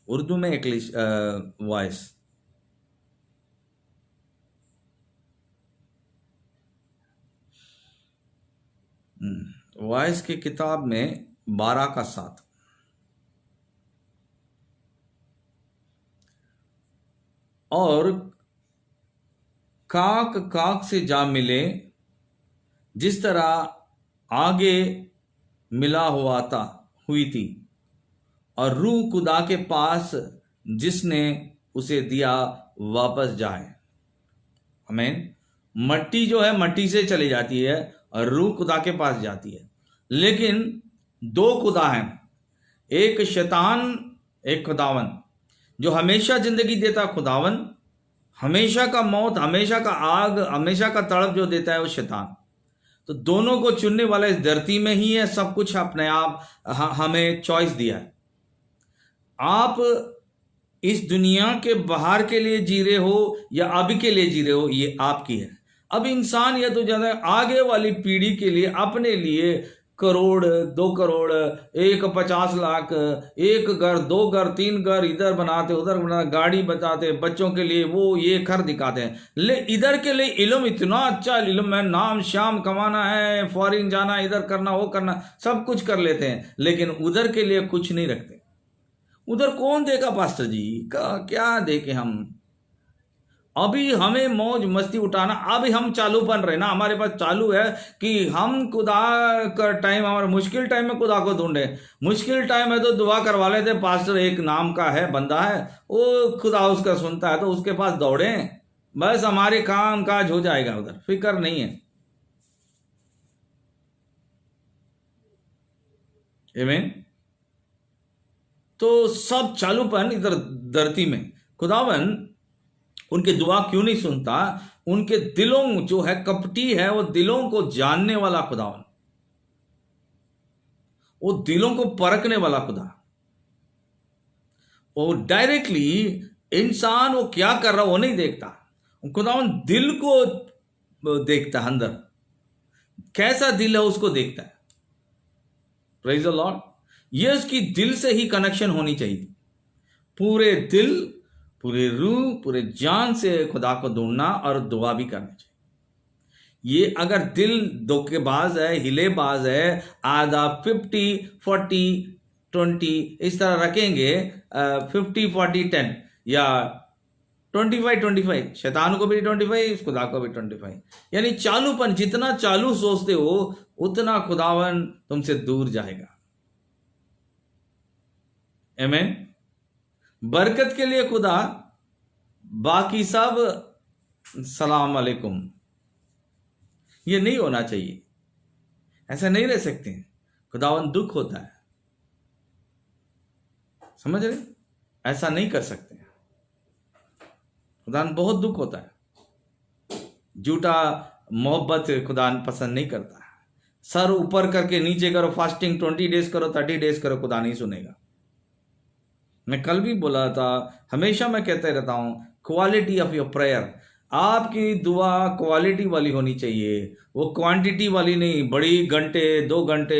Speaker 1: उर्दू में वॉइस। वॉइस की किताब में 12:7, और काक काक से जा मिले, जिस तरह आगे मिला हुई थी, और रूह खुदा के पास जिसने उसे दिया वापस जाए। आमीन। मट्टी जो है मट्टी से चली जाती है और रूह खुदा के पास जाती है, लेकिन दो खुदा हैं, एक शैतान, एक खुदावन। जो हमेशा जिंदगी देता खुदावन, हमेशा का मौत, हमेशा का आग, हमेशा का तड़प जो देता है वो शैतान। तो दोनों को चुनने वाला इस धरती में ही है, सब कुछ अपने आप हमें चॉइस दिया है। आप इस दुनिया के बाहर के लिए जी रहे हो या अभी के लिए जी रहे हो, ये आपकी है। अब इंसान या तो ज्यादा आगे वाली पीढ़ी के लिए, अपने लिए करोड़, 2 करोड़, 50 लाख, 1 घर, 2 घर, 3 घर, इधर बनाते उधर बनाते, गाड़ी बताते, बच्चों के लिए वो ये घर दिखाते हैं। ले इधर के लिए इल्म, इतना अच्छा इल्म है, नाम शाम कमाना है, फॉरेन जाना, इधर करना वो करना, सब कुछ कर लेते हैं, लेकिन उधर के लिए कुछ नहीं रखते। उधर कौन देगा पास्टर जी, क्या देखे हम? अभी हमें मौज मस्ती उठाना, अभी हम चालू बन रहे ना, हमारे पास चालू है कि हम खुदा का टाइम, हमारे मुश्किल टाइम में खुदा को ढूंढे। मुश्किल टाइम है तो दुआ करवा लेते, पास्टर एक नाम का है, बंदा है, वो खुदा उसका सुनता है, तो उसके पास दौड़े, बस हमारे काम काज हो जाएगा, उधर फिक्र नहीं है। आमीन। तो सब चालूपन इधर धरती में, खुदावन उनके दुआ क्यों नहीं सुनता? उनके दिलों जो है कपटी है, वो दिलों को जानने वाला खुदावन, वो दिलों को परखने वाला खुदा, वो डायरेक्टली इंसान वो क्या कर रहा वो नहीं देखता, खुदावन दिल को देखता है, अंदर कैसा दिल है उसको देखता है। Praise the Lord. ये उसकी दिल से ही कनेक्शन होनी चाहिए, पूरे दिल, पूरे रूह, पूरे जान से खुदा को ढूंढना और दुआ भी करनी चाहिए। ये अगर दिल धोखेबाज है, हिलेबाज है, आधा 50, 40, 20 इस तरह रखेंगे, 50, 40, 10 या 25, 25, शैतान को भी 25, खुदा को भी 25, यानी चालूपन, जितना चालू सोचते हो उतना खुदावन तुमसे दूर जाएगा। आमीन। बरकत के लिए खुदा, बाकी सब सलाम अलैकुम, ये नहीं होना चाहिए, ऐसा नहीं रह सकते। खुदावन दुख होता है, समझ रहे, ऐसा नहीं कर सकते। खुदावन बहुत दुख होता है, झूठा मोहब्बत खुदावन पसंद नहीं करता है। सर ऊपर करके नीचे करो, फास्टिंग 20 डेज करो, 30 डेज करो, खुदा नहीं सुनेगा। मैं कल भी बोला था, हमेशा मैं कहते रहता हूं, क्वालिटी ऑफ योर प्रेयर। आपकी दुआ क्वालिटी वाली होनी चाहिए, वो क्वांटिटी वाली नहीं। बड़ी घंटे 2 घंटे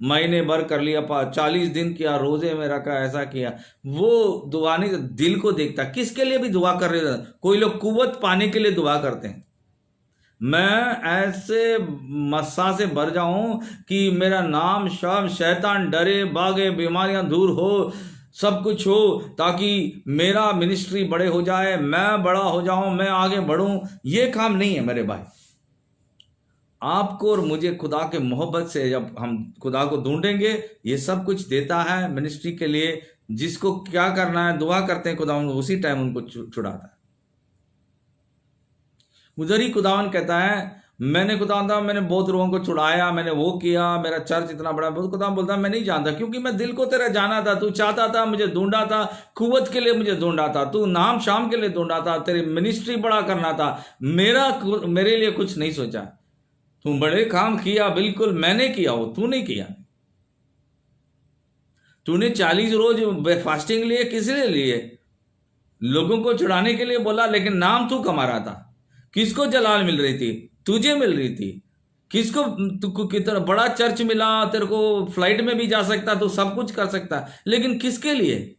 Speaker 1: महीने भर कर लिया, 40 दिन किया, रोजे में रखा, ऐसा किया, वो दुआ नहीं। दिल को देखता, किसके लिए भी दुआ कर रहे हैं। कोई लोग कुव्वत पाने के लिए दुआ करते हैं, मैं ऐसे मस्सा से भर जाऊं कि मेरा नाम शब शैतान डरे भागे, बीमारियां दूर हो, सब कुछ हो, ताकि मेरा मिनिस्ट्री बड़े हो जाए, मैं बड़ा हो जाऊं, मैं आगे बढ़ूं। ये काम नहीं है मेरे भाई। आपको और मुझे खुदा के मोहब्बत से जब हम खुदा को ढूंढेंगे, ये सब कुछ देता है मिनिस्ट्री के लिए। जिसको क्या करना है दुआ करते हैं, खुदा उसी टाइम उनको छुड़ाता है। उधर ही खुदावन कहता है, मैंने बहुत लोगों को छुड़ाया, मैंने वो किया, मेरा चर्च इतना बड़ा। खुदावन बोलता है, मैं नहीं जानता, क्योंकि मैं दिल को तेरा जाना था। तू चाहता था, मुझे ढूंढा था, कुव्वत के लिए मुझे ढूंढा था, तू नाम शाम के लिए ढूंढा था, तेरी मिनिस्ट्री बड़ा करना था। मेरे लिए कुछ नहीं सोचा। तू बड़े काम किया, बिल्कुल मैंने किया, वो तू नहीं किया। तूने 40 रोज फास्टिंग लिए, किस लिए लिए? लोगों को छुड़ाने के लिए बोला, लेकिन नाम तू कमा रहा था। किसको जलाल मिल रही थी? तुझे मिल रही थी। किसको कितना बड़ा चर्च मिला, तेरे को फ्लाइट में भी जा सकता, तू सब कुछ कर सकता, लेकिन किसके लिए?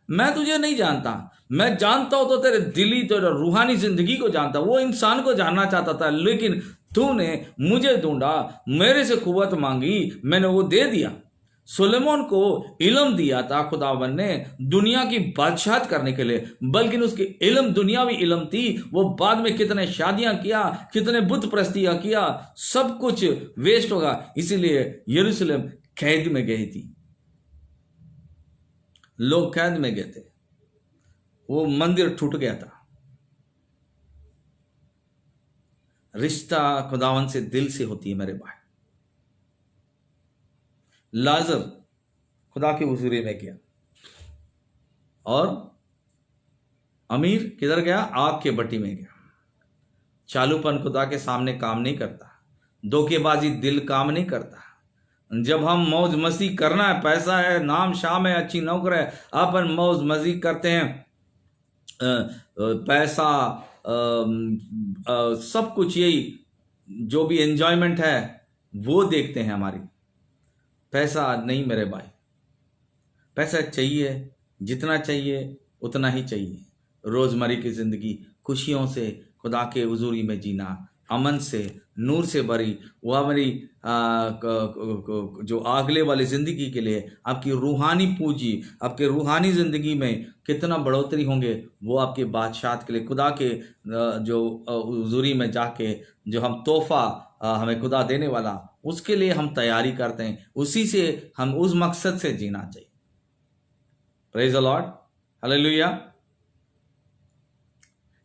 Speaker 1: मैं तुझे नहीं जानता, मैं जानता हूं तो तेरे दिली, तेरे रूहानी जिंदगी को जानता। वो इंसान को जानना चाहता था, लेकिन तूने मुझे ढूंढा, मेरे से कुव्वत मांगी, मैंने वो दे दिया। सुलेमान को इल्म दिया था खुदावन ने दुनिया की बादशाहत करने के लिए, बल्कि उसकी इल्म दुनियावी इल्म थी। वो बाद में कितने शादियां किया, कितने बुत प्रस्तियां किया, सब कुछ वेस्ट होगा। इसीलिए यरूशलेम कैद में गई थी, लोग कैद में गए थे, वो मंदिर टूट गया था। रिश्ता खुदावन से दिल से होती है मेरे भाई। लाजर खुदा की हुजूरी में गया, और अमीर किधर गया? आग के भट्टी में गया। चालूपन खुदा के सामने काम नहीं करता, धोखेबाजी दिल काम नहीं करता। जब हम मौज मस्ती करना है, पैसा है, नाम शाम है, अच्छी नौकर है, अपन मौज मस्ती करते हैं, पैसा सब कुछ, यही जो भी एंजॉयमेंट है वो देखते हैं हमारी। पैसा नहीं मेरे भाई, पैसा चाहिए, जितना चाहिए उतना ही चाहिए। रोजमर्रा की जिंदगी खुशियों से खुदा के हुजूरी में जीना, अमन से, नूर से भरी, वो हमारी जो आगले वाली जिंदगी के लिए आपकी रूहानी पूंजी, आपके रूहानी जिंदगी में कितना बढ़ोतरी होंगे, वो आपके बादशाहत के लिए, खुदा के जो हुजूरी में जाके जो हम तोहफा हमें खुदा देने वाला, उसके लिए हम तैयारी करते हैं। उसी से हम उस मकसद से जीना चाहिए। Praise the Lord, hallelujah.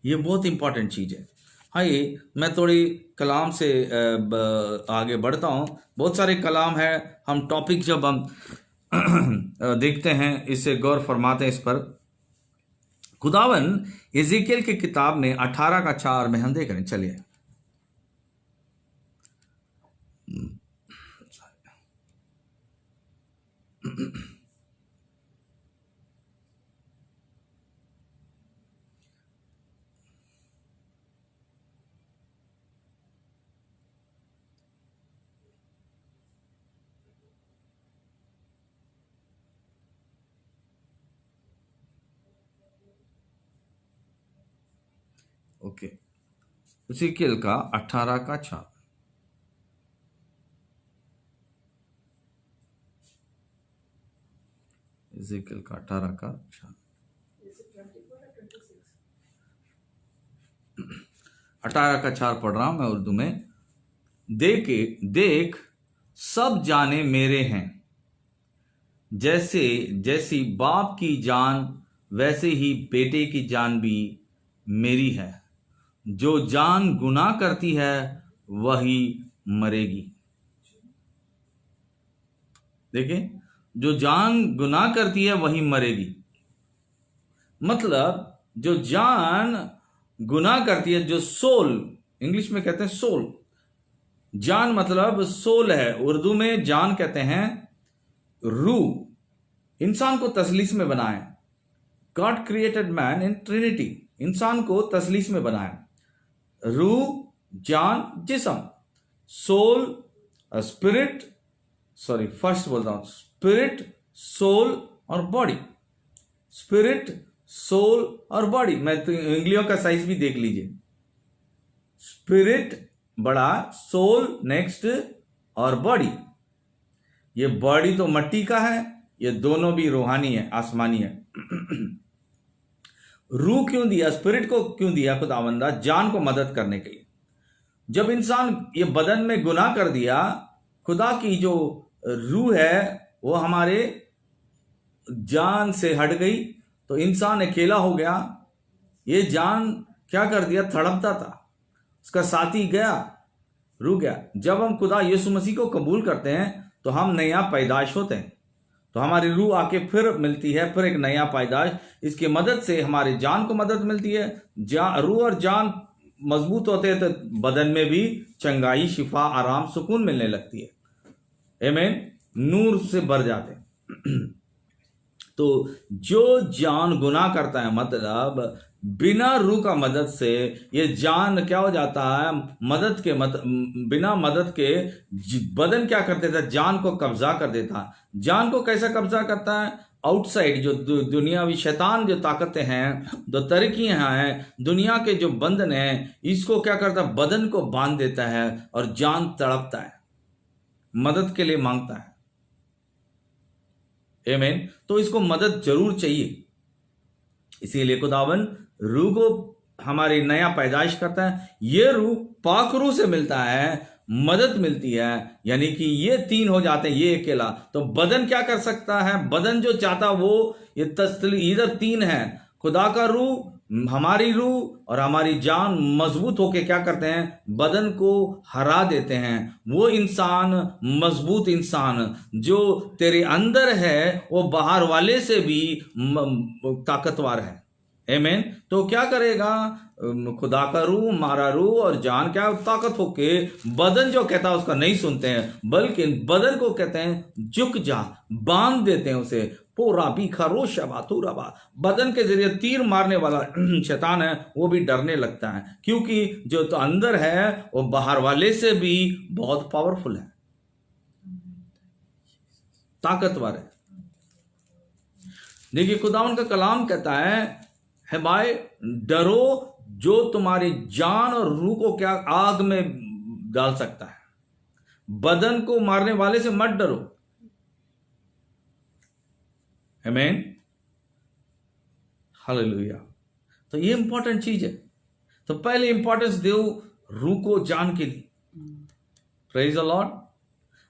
Speaker 1: ये बहुत इंपॉर्टेंट चीज है। आइए मैं थोड़ी कलाम से आगे बढ़ता हूं। बहुत सारे कलाम है, हम टॉपिक जब हम देखते हैं, इससे गौर फरमाते हैं इस पर। खुदावन एजेकियल की किताब में 18:4 में हम देख रहे हैं, चलिए। ओके, एजेकियल का 18:4। एजेकियल का 18:4, 18:4 पढ़ रहा हूं मैं उर्दू में। देख सब जाने मेरे हैं, जैसी बाप की जान वैसे ही बेटे की जान भी मेरी है। जो जान गुनाह करती है वही मरेगी। देखें, जो जान गुनाह करती है वही मरेगी। मतलब जो जान गुनाह करती है, जो सोल, इंग्लिश में कहते हैं सोल, जान मतलब सोल है। उर्दू में जान कहते हैं रूह। इंसान को तसलीस में बनाया, God created man in Trinity. इंसान को तसलीस में बनाया। रूह, जान, जिस्म, सोल, स्पिरिट, सॉरी फर्स्ट बोलता हूं, स्पिरिट, सोल और बॉडी। स्पिरिट, सोल और बॉडी। मैं तो इंग्लियों का साइज भी देख लीजिए। स्पिरिट बड़ा, सोल नेक्स्ट और बॉडी। ये बॉडी तो मट्टी का है, ये दोनों भी रूहानी है, आसमानी है। रूह क्यों दिया, स्पिरिट को क्यों दिया खुदावंदा? जान को मदद करने के लिए। जब इंसान ये बदन में गुनाह कर दिया, खुदा की जो रूह है वो हमारे जान से हट गई, तो इंसान अकेला हो गया। ये जान क्या कर दिया? तड़पता था, उसका साथी गया, रुक गया। जब हम खुदा यीशु मसीह को कबूल करते हैं तो हम नया पैदाश होते हैं, तो हमारी रूह आके फिर मिलती है, फिर एक नया पैदाश। इसकी मदद से हमारे जान को मदद मिलती है। रूह और जान मजबूत होते हैं तो बदन में भी चंगाई, शिफा, आराम, सुकून मिलने लगती है। आमीन। नूर से भर जाते हैं। तो जो जान गुनाह करता है, मतलब बिना रूह का मदद से ये जान क्या हो जाता है? बिना मदद के बदन क्या कर देता है? जान को कब्जा कर देता है। जान को कैसा कब्जा करता है? आउटसाइड जो दुनियावी शैतान जो ताकतें हैं, जो तरक्कियां हैं, दुनिया के जो बंधन हैं, इसको क्या करता है? बदन को बांध देता है और जान तड़पता है, मदद के लिए मांगता है। आमीन। तो इसको मदद जरूर चाहिए। इसीलिए खुदावन रूह को हमारी नया पैदाइश करता है। ये रूह पाक रूह से मिलता है, मदद मिलती है, यानी कि ये तीन हो जाते हैं, ये अकेला। तो बदन क्या कर सकता है? बदन जो चाहता वो ये इधर तीन है, खुदा का रूह, हमारी रूह और हमारी जान मजबूत होके क्या करते हैं? बदन को हरा देते हैं। वो इंसान, मजबूत इंसान जो तेरे अंदर है, वो बाहर वाले से भी ताकतवर है। आमीन। तो क्या करेगा? खुदा का रूह, हमारा रूह और जान क्या ताकत होके बदन जो कहता है उसका नहीं सुनते हैं, बल्कि बदन को कहते हैं झुक जा, बांध देते हैं उसे। पोरा भी खरोशबा तुरबा, बदन के जरिए तीर मारने वाला शैतान है वो भी डरने लगता है, क्योंकि जो तो अंदर है वो बाहर वाले से भी बहुत पावरफुल है, ताकतवर है। देखिए खुदावन का कलाम कहता है भाई डरो जो तुम्हारी जान और रूह को क्या आग में डाल सकता है। बदन को मारने वाले से मत डरो। आमीन, हालेलुया। तो ये इंपॉर्टेंट चीज है। तो पहले इंपॉर्टेंस दो रूह को, जान के लिए। Praise the Lord.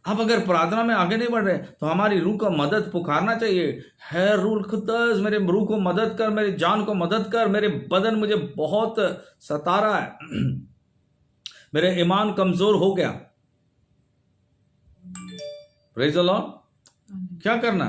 Speaker 1: अब अगर प्रार्थना में आगे नहीं बढ़ रहे तो हमारी रूह का मदद पुकारना चाहिए। है रूह खुदास, मेरे रूह को मदद कर, मेरी जान को मदद कर, मेरे बदन मुझे बहुत सता रहा है, मेरे ईमान कमजोर हो गया। Praise the Lord. क्या करना?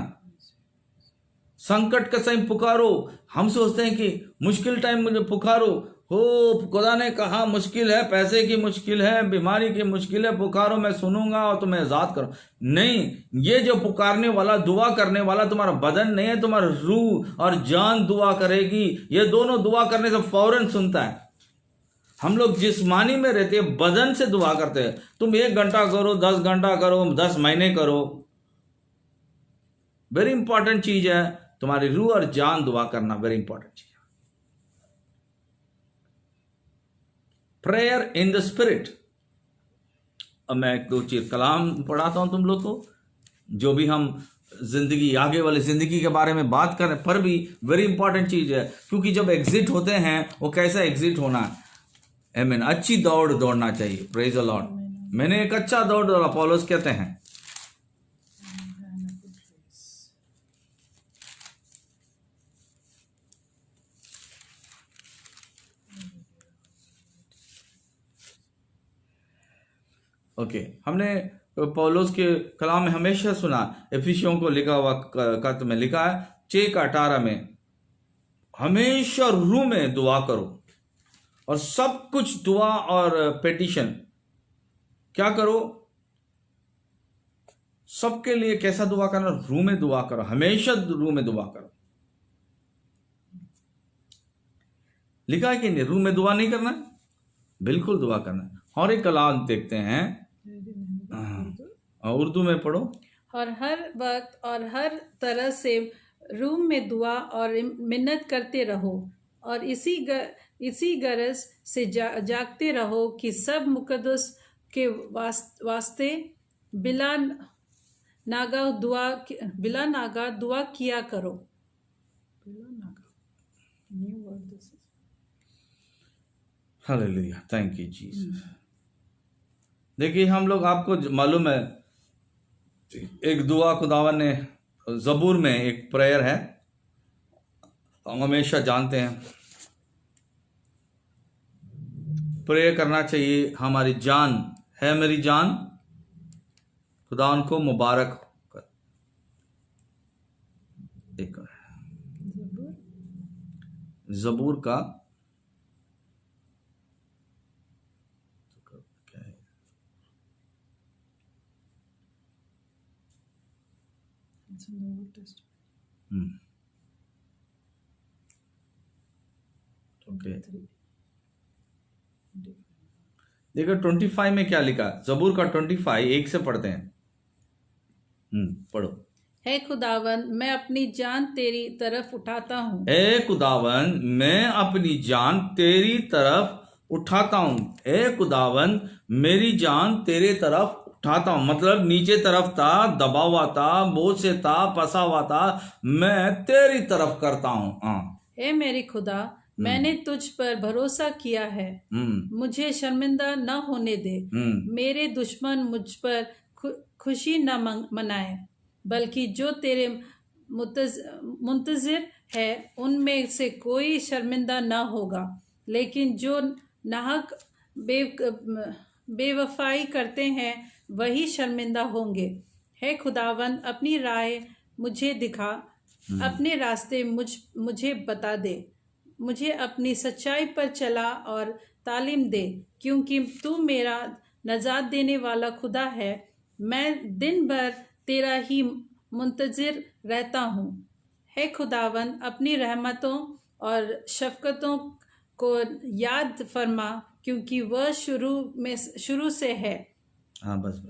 Speaker 1: संकट का टाइम पुकारो। हम सोचते हैं कि मुश्किल टाइम मुझे पुकारो, हो खुदा ने कहा मुश्किल है, पैसे की मुश्किल है, बीमारी की मुश्किल है, पुकारो मैं सुनूंगा और तुम्हें आजाद करो। नहीं, ये जो पुकारने वाला, दुआ करने वाला तुम्हारा बदन नहीं है, तुम्हारा रूह और जान दुआ करेगी। ये दोनों दुआ करने से फौरन सुनता है। हम लोग जिस्मानी में रहते हैं, बदन से दुआ करते हैं। तुम 1 घंटा करो, 10 घंटा करो, 10 महीने करो, वेरी इंपॉर्टेंट चीज है। तुम्हारी रूह और जान दुआ करना वेरी इंपॉर्टेंट चीज है। Prayer in the spirit. अब मैं 2 चीज कलाम पढ़ाता हूं तुम लोग को, जो भी हम जिंदगी, आगे वाली जिंदगी के बारे में बात करें पर भी वेरी इंपॉर्टेंट चीज है। क्योंकि जब एग्जिट होते हैं वो कैसा एग्जिट होना है। आमीन। अच्छी दौड़ दौड़ना चाहिए। Praise the Lord. मैंने एक अच्छा दौड़ दौड़ा, पौलुस कहते हैं। ओके, हमने पौलुस के कलाम में हमेशा सुना, इफिसियों को लिखा हुआ खत में लिखा है 6:18 में, हमेशा रूह में दुआ करो और सब कुछ दुआ और पेटिशन क्या करो? सबके लिए कैसा दुआ करना? रूह में दुआ करो, हमेशा रूह में दुआ करो। लिखा है कि नहीं रूह में दुआ नहीं करना? बिल्कुल दुआ करना है। और एक कलाम देखते हैं, उर्दू में पढ़ो।
Speaker 2: और हर वक्त और हर तरह से रूम में दुआ और मिन्नत करते रहो और इसी गरज से जागते रहो कि सब मुकद्दस के वास्ते बिला नागा दुआ किया करो।
Speaker 1: Hallelujah, thank you Jesus. देखिए हम लोग, आपको मालूम है एक दुआ खुदावन ने ज़बूर में एक प्रेयर है, हम हमेशा जानते हैं प्रेयर करना चाहिए। हमारी जान है मेरी जान खुदा उनको मुबारक कर। एक ज़बूर का क्या है, देखो 25 में क्या लिखा, ज़बूर का 25 1 से पढ़ते हैं। पढ़ो।
Speaker 2: हे खुदावन मैं अपनी जान तेरी तरफ उठाता हूँ।
Speaker 1: हे खुदावन मैं अपनी जान तेरी तरफ उठाता हूँ। हे खुदावन मेरी जान तेरे तरफ उठाता हूँ। मतलब नीचे तरफ था, दबा हुआ था, बोझ से था, फंसा हुआ था, मैं तेरी तरफ करता हूँ।
Speaker 2: हे मेरी खुदा मैंने तुझ पर भरोसा किया है, मुझे शर्मिंदा न होने दे। मेरे दुश्मन मुझ पर खुशी न मनाए, बल्कि जो तेरे मुंतजिर है उनमें से कोई शर्मिंदा न होगा। लेकिन जो नाहक बेवफाई करते हैं वही शर्मिंदा होंगे। हे खुदावन अपनी राय मुझे दिखा, अपने रास्ते मुझे बता दे, मुझे अपनी सच्चाई पर चला और तालीम दे, क्योंकि तू मेरा नजात देने वाला खुदा है। मैं दिन भर तेरा ही मुंतजिर रहता हूँ। हे खुदावन अपनी रहमतों और शफकतों को याद फरमा, क्योंकि वह शुरू से है।
Speaker 1: हाँ बस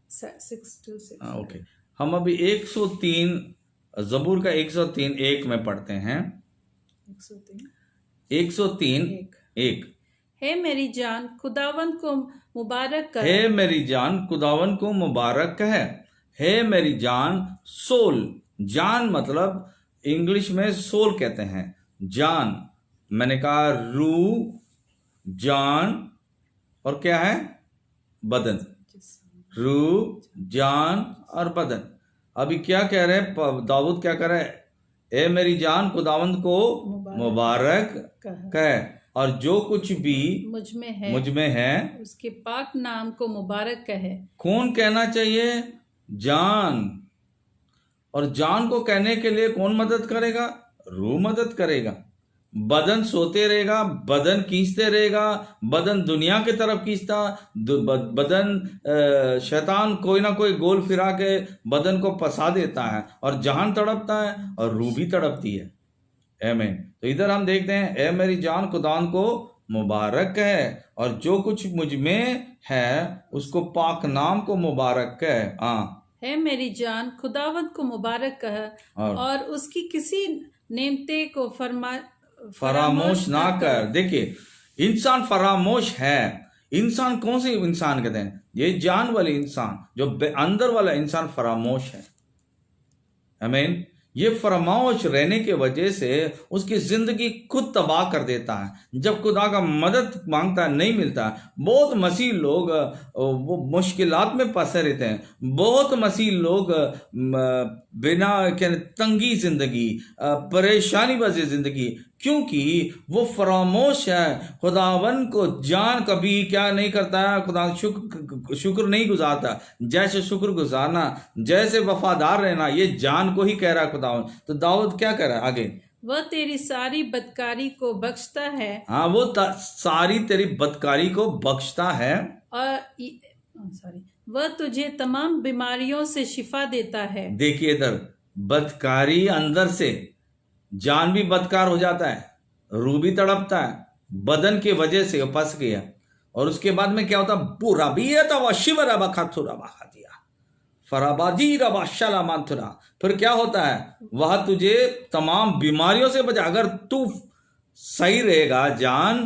Speaker 2: 6 to 6।
Speaker 1: ओके, हम अभी 103 ज़बूर का 103 1 में पढ़ते हैं। 103 1।
Speaker 2: हे मेरी जान खुदावन को मुबारक कह।
Speaker 1: हे मेरी जान खुदावन को मुबारक कह। हे मेरी जान सोल, जान मतलब इंग्लिश में सोल कहते हैं, जान। मैंने कहा रूह, जान और क्या है, बदन। रूह, जान और बदन। अभी क्या कह रहे हैं दाऊद, क्या कह रहे हैं, ए मेरी जान खुदावंद को मुबारक कह, और जो कुछ भी मुझ में है
Speaker 2: उसके पाक नाम को मुबारक कहे।
Speaker 1: कौन कहना चाहिए, जान। और जान को कहने के लिए कौन मदद करेगा, रूह मदद करेगा। बदन सोते रहेगा, बदन खींचते रहेगा, बदन दुनिया की तरफ खींचता, बदन शैतान कोई ना कोई गोल फिरा के बदन को फंसा देता है, और जान तड़पता है और रूह भी तड़पती है। आमीन। तो इधर हम देखते हैं, ए मेरी जान खुदान को मुबारक है, और जो कुछ मुझ में है उसको पाक नाम को मुबारक कह।
Speaker 2: है मेरी जान खुदावंद को मुबारक कह, और उसकी किसी नेमते को फरामोश ना कर।
Speaker 1: देखिए इंसान फरामोश है। इंसान कौन से इंसान कहते हैं, ये जान वाले इंसान, जो अंदर वाला इंसान फरामोश है। आमीन। ये फरामोश रहने के वजह से उसकी जिंदगी खुद तबाह कर देता है। जब खुदा का मदद मांगता है नहीं मिलता। बहुत मसीह लोग वो मुश्किलात में फंसे रहते हैं। बहुत मसीह लोग बिना तंगी जिंदगी, परेशानी वाली जिंदगी, क्योंकि वो फरामोश है। खुदावन को जान कभी क्या नहीं करता है, खुदा शुक्र नहीं गुजारता। जैसे शुक्र गुजारना, जैसे वफादार रहना, ये जान को ही कह रहा है खुदावन। तो दाऊद क्या कह रहा है आगे,
Speaker 2: वह तेरी सारी बदकारी को बख्शता है।
Speaker 1: हाँ, वो सारी तेरी बदकारी को बख्शता है,
Speaker 2: और वह तुझे तमाम बीमारियों से शिफा देता है।
Speaker 1: देखिए इधर बदकारी अंदर से, जान भी बदकार हो जाता है, रूह भी तड़पता है, बदन की वजह से फंस गया, और उसके बाद में क्या होता, पूरा भी है तो शिव रबा खाथुरा बहा दिया फराबाजी रबा शला माथुरा। फिर क्या होता है, वह तुझे तमाम बीमारियों से बचा। अगर तू सही रहेगा जान,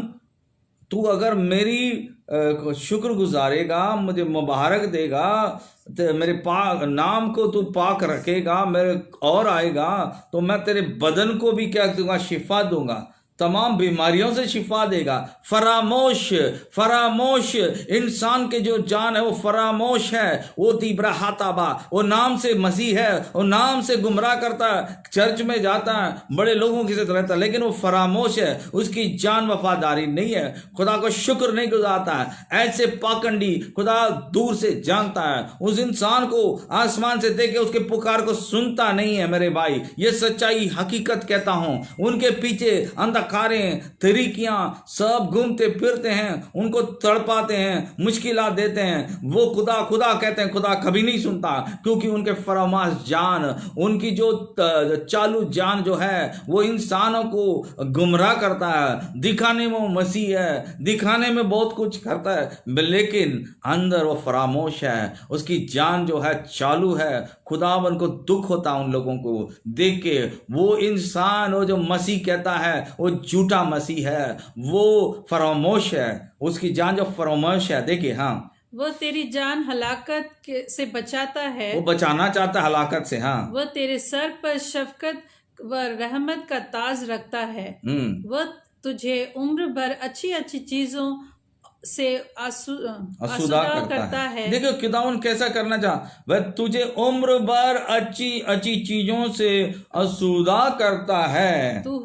Speaker 1: तू अगर मेरी शुक्र गुजारेगा, मुझे मुबारक देगा, तो मेरे पाक नाम को तू पाक रखेगा, मेरे और आएगा, तो मैं तेरे बदन को भी क्या दूंगा, शिफा दूंगा, तमाम बीमारियों से शिफा देगा। फरामोश, फरामोश इंसान के जो जान है वो फरामोश है, वो तीब्रा हाताबा, वो नाम से मसीह है, वो नाम से गुमराह करता है, चर्च में जाता है, बड़े लोगों के साथ रहता है, लेकिन वो फरामोश है, उसकी जान वफादारी नहीं है, खुदा को शुक्र नहीं गुजारता है। ऐसे पाखंडी खुदा दूर से जानता है, उस इंसान को आसमान से देख के उसके पुकार को सुनता नहीं है। मेरे भाई, ये सच्चाई हकीकत कहता हूं, उनके पीछे अंधा कारें तरीकियां सब घूमते फिरते हैं, उनको तड़पाते हैं, मुश्किलात देते हैं। वो खुदा खुदा कहते हैं, खुदा कभी नहीं सुनता, क्योंकि उनके फरामाश जान, उनकी जो चालू जान जो है वो इंसानों को गुमराह करता है। दिखाने में वो मसीह है, दिखाने में बहुत कुछ करता है, लेकिन अंदर वो फरामोश है, उसकी जान जो है चालू है। खुदावन को दुख होता उन लोगों को देख के। वो इंसान, वो जो मसीह कहता है वो झूठा मसीह है, वो फरामोश है, उसकी जान जो फरामोश है। देखिए, हाँ,
Speaker 2: वो तेरी जान हलाकत से बचाता है,
Speaker 1: वो बचाना चाहता है हलाकत से। हाँ,
Speaker 2: वह तेरे सर पर शफकत व रहमत का ताज रखता है। वह तुझे उम्र भर अच्छी अच्छी चीजों से
Speaker 1: आसूदा करता है। देखो खुदावन कैसा करना चाह, वह तुझे उम्र भर अच्छी अच्छी चीजों से आसूदा करता है।
Speaker 2: तू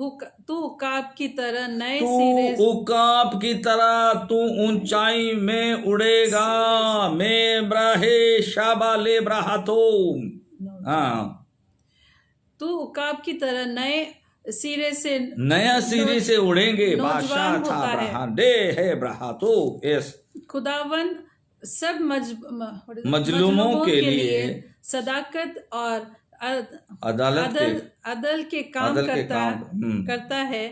Speaker 2: उकाब की तरह नए
Speaker 1: तू
Speaker 2: सिरे,
Speaker 1: उकाब की तरह तू ऊंचाई में उड़ेगा। मैं ब्राहे शाबा ले ब्राहातो। हाँ,
Speaker 2: तू उकाब की तरह नए सिरे से,
Speaker 1: नया सिरे से उड़ेंगे। बादशाह
Speaker 2: नौजवान
Speaker 1: था
Speaker 2: होता है।
Speaker 1: ब्राहा दे है ब्राहातो। यस,
Speaker 2: खुदावन सब
Speaker 1: मजलूमों के लिए
Speaker 2: सदाकत और
Speaker 1: अदल
Speaker 2: के काम करता है।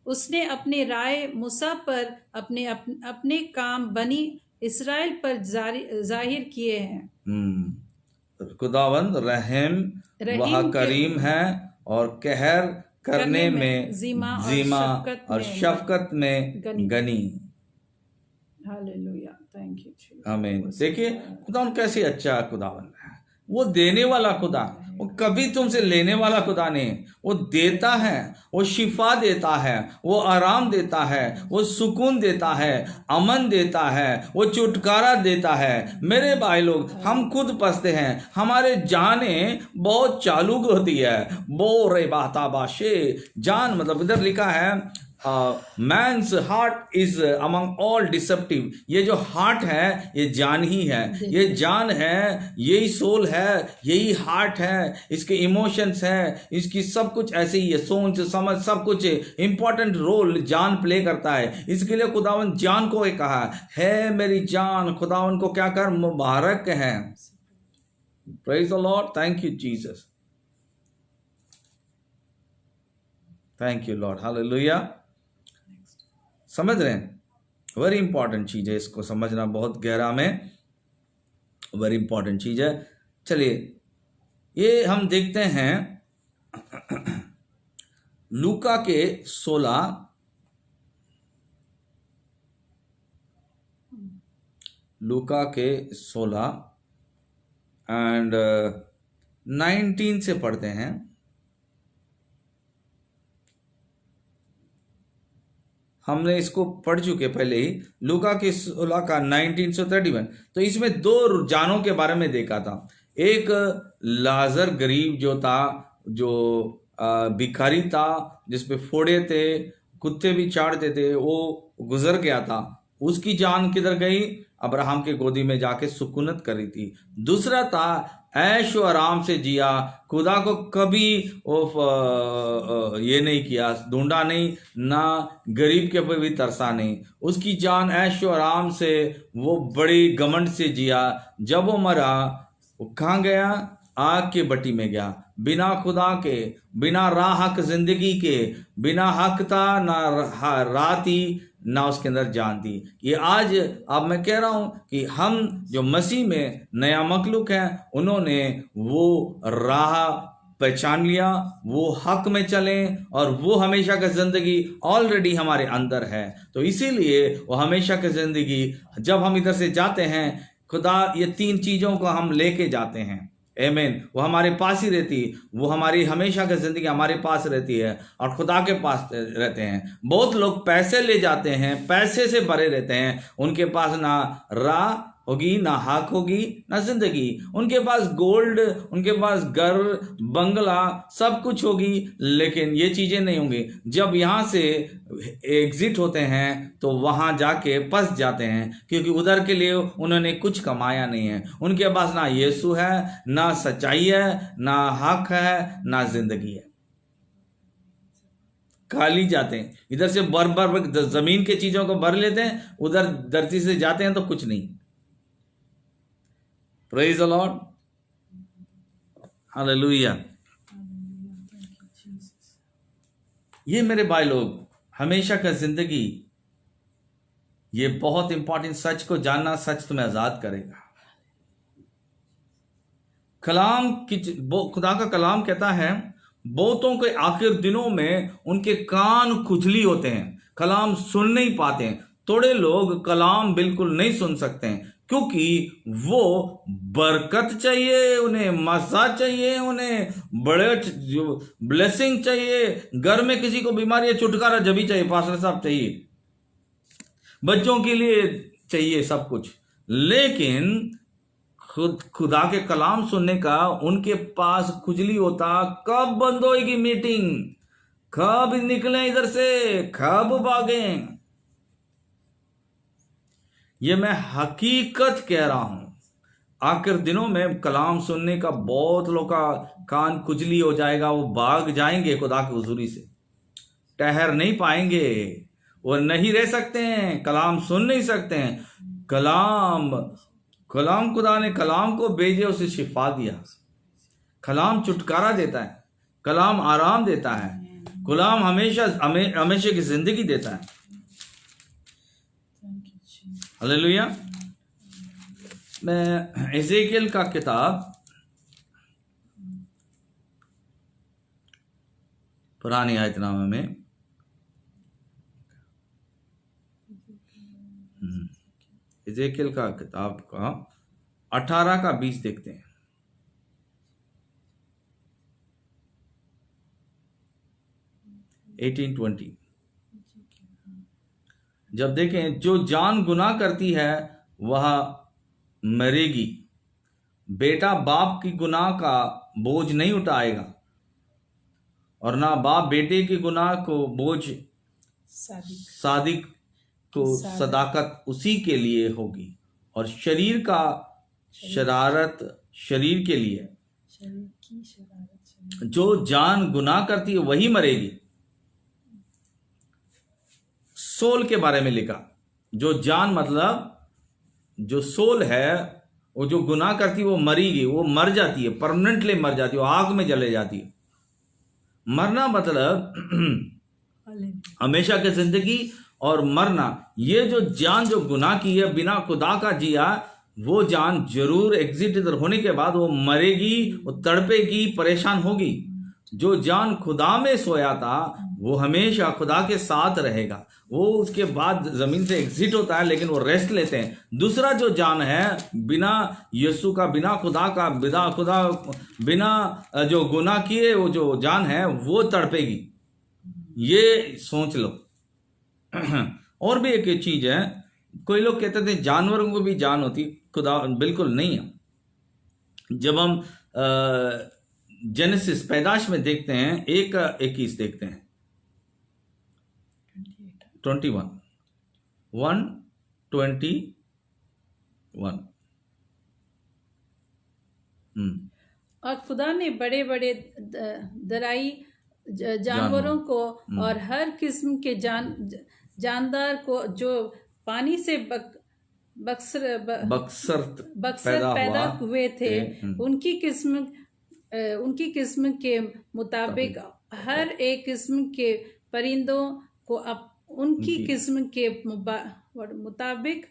Speaker 2: उसने अपने राय मूसा पर अपने काम बनी इस्राएल पर जाहिर किए हैं।
Speaker 1: खुदावंद रहम वह करीम है और कहर करने में जीमा और शफकत में गनी।
Speaker 2: हालेलुया, थैंक यू,
Speaker 1: आमीन। देखिए खुदावन कैसे अच्छा खुदावन है, वो देने वाला खुदा, वो कभी तुमसे लेने वाला खुदा नहीं। वो देता है, वो शिफा देता है, वो आराम देता है, वो सुकून देता है, अमन देता है, वो छुटकारा देता है। मेरे भाई लोग, हम खुद फंसते हैं, हमारे जाने बहुत चालू होती है। बो रे बाता बाशे जान, मतलब इधर लिखा है man's heart is among all deceptive. ये जो हार्ट है ये जान ही है, ये जान है, यही सोल है, यही हार्ट है, इसके इमोशंस है, इसकी सब कुछ ऐसे ही है, सोच समझ सब कुछ इंपॉर्टेंट रोल जान प्ले करता है। इसके लिए खुदावन जान को कहा है मेरी जान, खुदावन को क्या कर मुबारक है। Praise the Lord, thank you Jesus, thank you Lord, hallelujah. समझ रहे हैं, वेरी इंपॉर्टेंट चीज है, इसको समझना बहुत गहरा में वेरी इंपॉर्टेंट चीज है। चलिए ये हम देखते हैं लूका के 16 एंड 19 से पढ़ते हैं। हमने इसको पढ़ चुके पहले ही, लूका के 16 का 19 से 31। तो इसमें दो जानों के बारे में देखा था। एक लाजर गरीब जो था, जो भिखारी था, जिसपे फोड़े थे, कुत्ते भी चाटते थे, वो गुजर गया था। उसकी जान किधर गई? अब्राहम के गोदी में जाके सुकूनत करी थी। दूसरा था ऐश और आराम से जिया, खुदा को कभी ये नहीं किया, ढूंढा नहीं, ना गरीब के ऊपर भी तरसा नहीं। उसकी जान ऐश और आराम से, वो बड़ी घमंड से जिया। जब वो मरा, वो कहाँ गया? आग के भट्टी में गया। बिना खुदा के, बिना राह हक जिंदगी के, बिना हक था ना राह थी ना उसके अंदर जान दी। ये आज अब मैं कह रहा हूं कि हम जो मसीह में नया मखलूक हैं, उन्होंने वो राह पहचान लिया, वो हक में चलें, और वो हमेशा की जिंदगी ऑलरेडी हमारे अंदर है। तो इसीलिए वो हमेशा की जिंदगी, जब हम इधर से जाते हैं, खुदा ये 3 चीजों को हम लेके जाते हैं। आमीन। वो हमारे पास ही रहती, वो हमारी हमेशा की जिंदगी हमारे पास रहती है और खुदा के पास रहते हैं। बहुत लोग पैसे ले जाते हैं, पैसे से भरे रहते हैं, उनके पास ना राह होगी, ना हक होगी, ना जिंदगी। उनके पास गोल्ड, उनके पास घर, बंगला, सब कुछ होगी, लेकिन ये चीजें नहीं होंगी। जब यहाँ से एग्जिट होते हैं तो वहां जाके फंस जाते हैं, क्योंकि उधर के लिए उन्होंने कुछ कमाया नहीं है। उनके पास ना यीशु है, ना सच्चाई है, ना हक है, ना जिंदगी है। खाली जाते हैं, इधर से भर जमीन के चीजों को भर लेते हैं, उधर धरती से जाते हैं तो कुछ नहीं। Praise the Lord, hallelujah. ये मेरे भाई लोग, हमेशा का जिंदगी, ये बहुत इंपॉर्टेंट। सच को जानना, सच तुम्हें आजाद करेगा। कलाम की, खुदा का कलाम कहता है, बहुतों के आखिर दिनों में उनके कान खुजली होते हैं, कलाम सुन नहीं पाते हैं। थोड़े लोग कलाम बिल्कुल नहीं सुन सकते हैं, क्योंकि वो बरकत चाहिए, उन्हें मजा चाहिए, उन्हें बड़े जो ब्लेसिंग चाहिए। घर में किसी को बीमारी है, छुटकारा जब भी चाहिए, पास्टर साहब चाहिए, बच्चों के लिए चाहिए सब कुछ। लेकिन खुदा के कलाम सुनने का उनके पास खुजली होता। कब बंद होगी मीटिंग, कब निकलें इधर से, कब भागें। ये मैं हकीकत कह रहा हूं। आखिर दिनों में कलाम सुनने का बहुत लोग का कान खुजली हो जाएगा, वो भाग जाएंगे खुदा की हुजूरी से, ठहर नहीं पाएंगे, वो नहीं रह सकते हैं, कलाम सुन नहीं सकते हैं। कलाम खुदा ने कलाम को भेजे, उसे शिफा दिया। कलाम छुटकारा देता है, कलाम आराम देता है, कलाम हमेशा की जिंदगी देता है। हालेलुया। मैं एजेकियल का किताब, पुरानी आयतनामे में, एजेकियल का किताब का 18 का 20 देखते हैं। जब देखें, जो जान गुनाह करती है वह मरेगी। बेटा बाप की गुनाह का बोझ नहीं उठाएगा, और ना बाप बेटे के गुनाह को बोझ, सादिक को सदाकत उसी के लिए होगी, और शरीर का शरारत शरीर के लिए। जो जान गुनाह करती है वही मरेगी। सोल के बारे में लिखा, जो जान मतलब जो सोल है, वो जो गुनाह करती है वो मरेगी, वो मर जाती है, परमानेंटली मर जाती है, वो आग में जले जाती है। मरना मतलब हमेशा की जिंदगी, और मरना, ये जो जान जो गुनाह की है, बिना खुदा का जिया, वो जान जरूर एग्जिट इधर होने के बाद वो मरेगी, वो तड़पेगी, परेशान होगी। जो जान खुदा में सोया था वो हमेशा खुदा के साथ रहेगा। वो उसके बाद जमीन से एग्जिट होता है, लेकिन वो रेस्ट लेते हैं। दूसरा जो जान है, बिना यीशु का, बिना खुदा का, बिना जो गुनाह किए, वो जो जान है वो तड़पेगी। ये सोच लो। और भी एक चीज है, कोई लोग कहते थे जानवरों को भी जान होती, खुदा बिल्कुल नहीं है। जब हम जेनेसिस पैदाश में देखते हैं, 1:21 देखते हैं, 1:21।
Speaker 2: और खुदा ने बड़े बड़े दराई जानवरों को और हर किस्म के जानदार को जो पानी से बक्सर पैदा हुए थे, उनकी किस्म के मुताबिक हर एक किस्म के परिंदों को उनकी किस्म के मुताबिक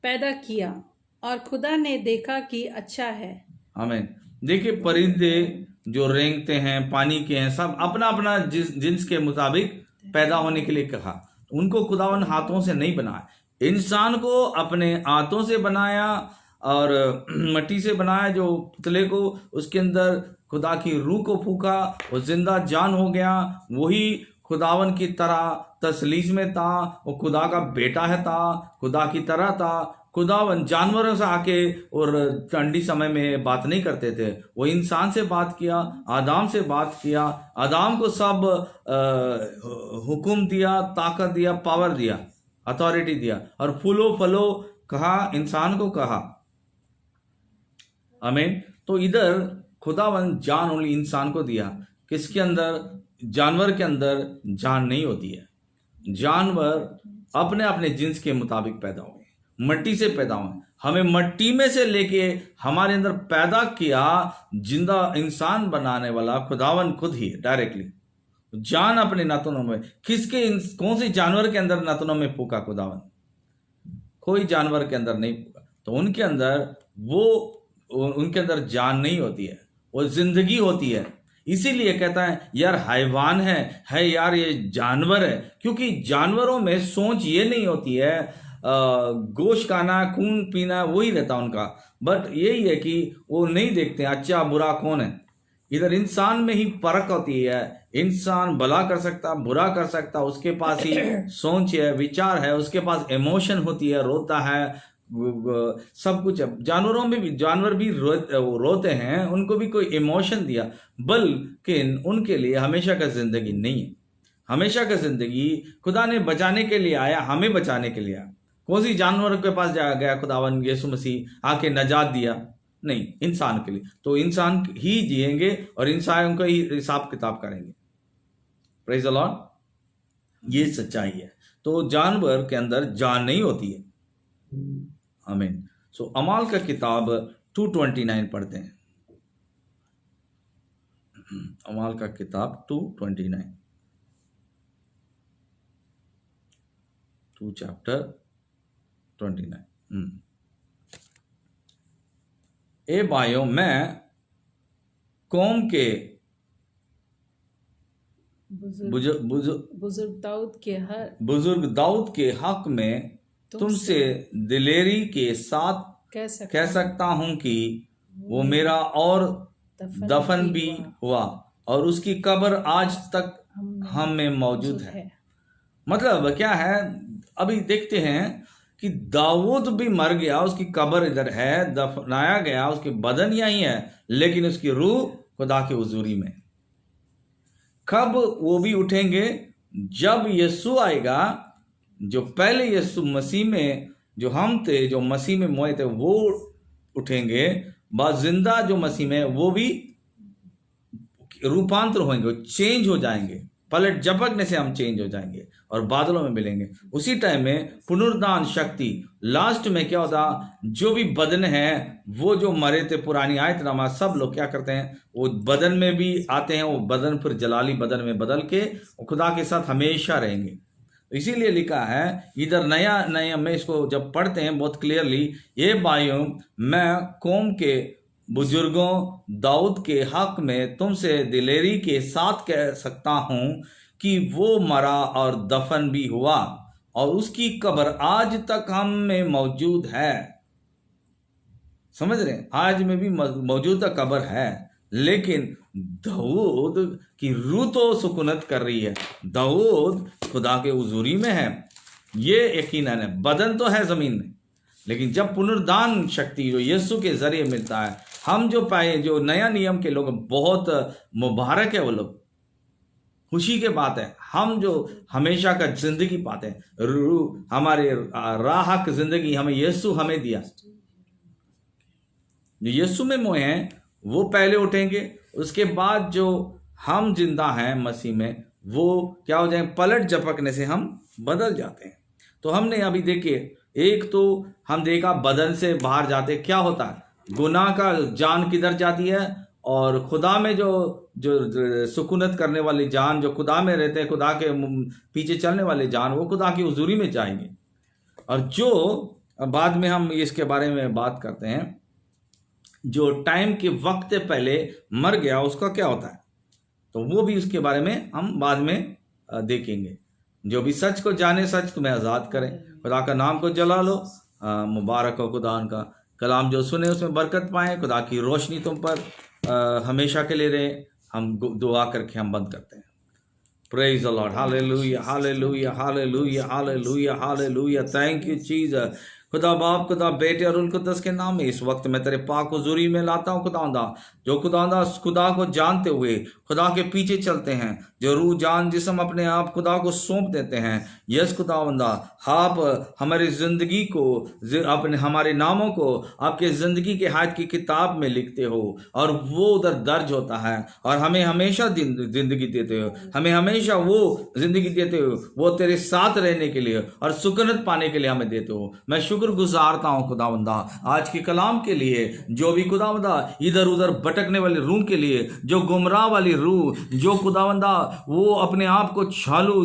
Speaker 2: पैदा किया और खुदा ने देखा कि अच्छा है।
Speaker 1: आमीन। देखिए, परिंदे जो रेंगते हैं, पानी के हैं, सब अपना अपना जिन्स के मुताबिक पैदा होने के लिए कहा। उनको खुदावन हाथों से नहीं बनाया, इंसान को अपने हाथों से बनाया और मिट्टी से बनाया जो पुतले को, उसके अंदर खुदा की रूह को फूका, वो जिंदा जान हो गया। वही खुदावन की तरह तसलीस में था, वो खुदा का बेटा है था, खुदा की तरह था। खुदावन जानवरों से आके और ठंडी समय में बात नहीं करते थे, वो इंसान से बात किया, आदम से बात किया, आदम को सब हुक्म दिया, ताकत दिया, पावर दिया, अथॉरिटी दिया, और फूलो फलो कहा, इंसान को कहा। आमीन। तो इधर खुदावन जान ओनली इंसान को दिया। किसके अंदर? जानवर के अंदर जान नहीं होती है। जानवर अपने अपने जिन्स के मुताबिक पैदा हुए, मिट्टी से पैदा हुए। हमें मिट्टी में से लेके हमारे अंदर पैदा किया, जिंदा इंसान बनाने वाला खुदावन खुद ही डायरेक्टली। जान अपने नातनों में, कौन से जानवर के अंदर नातनों में फूका खुदावन? कोई जानवर के अंदर नहीं फूका। तो उनके अंदर जान नहीं होती है, वो जिंदगी होती है। इसीलिए कहता है यार हैवान है यार, ये जानवर है, क्योंकि जानवरों में सोच ये नहीं होती है, गोश्त खाना, खून पीना वही रहता उनका, बट यही है कि वो नहीं देखते अच्छा बुरा कौन है। इधर इंसान में ही फर्क होती है, इंसान भला कर सकता, बुरा कर सकता, उसके पास ही सोच है, विचार है, उसके पास इमोशन होती है, रोता है, सब कुछ है। जानवरों में भी, जानवर भी रोते हैं, उनको भी कोई इमोशन दिया, बल्कि उनके लिए हमेशा का जिंदगी नहीं है। हमेशा का जिंदगी खुदा ने बचाने के लिए आया, हमें बचाने के लिए आया। कौन सी जानवर के पास जा गया खुदावन यीशु मसीह आके नजात दिया? नहीं, इंसान के लिए। तो इंसान ही जिएंगे और इंसान का ही हिसाब किताब करेंगे। Praise the Lord. ये सच्चाई है। तो जानवर के अंदर जान नहीं होती है। आमीन। सो अमाल का किताब 229 पढ़ते हैं। अमाल का किताब 229, 2 चैप्टर 29। ए भाइयों, मैं कौम के बुजुर्ग दाऊद के हक में तुमसे दिलेरी के साथ कह सकता हूं कि वो मेरा और दफन भी हुआ और उसकी कब्र आज तक हम में मौजूद है। मतलब क्या है? अभी देखते हैं कि दाऊद भी मर गया, उसकी कब्र इधर है, दफनाया गया, उसकी बदन यहीं है, लेकिन उसकी रूह खुदा के हुजूरी में। कब वो भी उठेंगे? जब यीशु आएगा। जो पहले यीशु मसीह में जो हम थे, जो मसीह में मोए थे, वो उठेंगे। बाद जिंदा जो मसीह में, वो भी रूपांतर होंगे, चेंज हो जाएंगे। पलट झपकने से हम चेंज हो जाएंगे और बादलों में मिलेंगे। उसी टाइम में पुनरुद्धान शक्ति, लास्ट में क्या होता? जो भी बदन है, वो जो मरे थे, पुरानी आयत नामा, सब लोग क्या करते हैं? वो बदन में भी आते हैं, वो बदन फिर जलाली बदन में बदल के खुदा के साथ हमेशा रहेंगे। इसीलिए लिखा है इधर नया में इसको जब पढ़ते हैं बहुत क्लियरली, ये भाइयों, मैं कौम के बुजुर्गों दाऊद के हक में तुमसे दिलेरी के साथ कह सकता हूं कि वो मरा और दफन भी हुआ और उसकी कब्र आज तक हम में मौजूद है। समझ रहे हैं? आज में भी मौजूदा कब्र है, लेकिन दाऊद की रूह तो सुकूनत कर रही है। दाऊद खुदा के हुजूरी में है, ये यकीनन है। बदन तो है जमीन में, लेकिन जब पुनरुद्धान शक्ति जो यीशु के जरिए मिलता है, हम जो पाए, जो नया नियम के लोग, बहुत मुबारक है वो लोग, खुशी के बात है। हम जो हमेशा का जिंदगी पाते हैं, रूह हमारे राह की जिंदगी हमें यीशु हमें दिया। जो यीशु में मोए हैं वो पहले उठेंगे, उसके बाद जो हम जिंदा हैं मसीह में, वो क्या हो जाएंगे? पलट झपकने से हम बदल जाते हैं। तो हमने अभी देखिए, एक तो हम देखा बदन से बाहर जाते क्या होता है, गुनाह का जान किधर जाती है, और खुदा में जो जो सुकूनत करने वाली जान, जो खुदा में रहते हैं, खुदा के पीछे चलने वाले जान, वो खुदा की हुजूरी में जाएंगे। और जो बाद में हम इसके बारे में बात करते हैं, जो टाइम के वक्त पहले मर गया उसका क्या होता है, तो वो भी उसके बारे में हम बाद में देखेंगे। जो भी सच को जाने सच तुम्हें आज़ाद करें। खुदा का नाम को जला लो। मुबारक हो खुदा का कलाम जो सुने उसमें बरकत पाएं। खुदा की रोशनी तुम पर हमेशा के लिए रहे। हम दुआ करके हम बंद करते हैं। Praise the Lord, hallelujah hallelujah hallelujah hallelujah hallelujah. Thank you Jesus. खुदा बाप, खुदा बेटे और उनको दस के नाम में इस वक्त मैं तेरे पाक हुजूरी में लाता हूँ खुदावंदा, जो खुदावंदा खुदा को जानते हुए खुदा के पीछे चलते हैं, जो रूह जान जिस्म अपने आप खुदा को सौंप देते हैं। यस खुदावंदा, आप हमारी ज़िंदगी को, अपने हमारे नामों को आपके ज़िंदगी के हाथ की किताब में लिखते हो और वो उधर दर्ज होता है और हमें हमेशा ज़िंदगी देते हो, हमें हमेशा वो ज़िंदगी देते हो, वो तेरे साथ रहने के लिए और सुकूनत पाने के लिए हमें देते हो। मैं शुक्र गुजारता हूँ खुदावंदा आज के कलाम के लिए, जो भी खुदावंदा इधर उधर भटकने वाली रूह के लिए, जो गुमराह वाली रूह, जो खुदावंदा वो अपने आप को चालू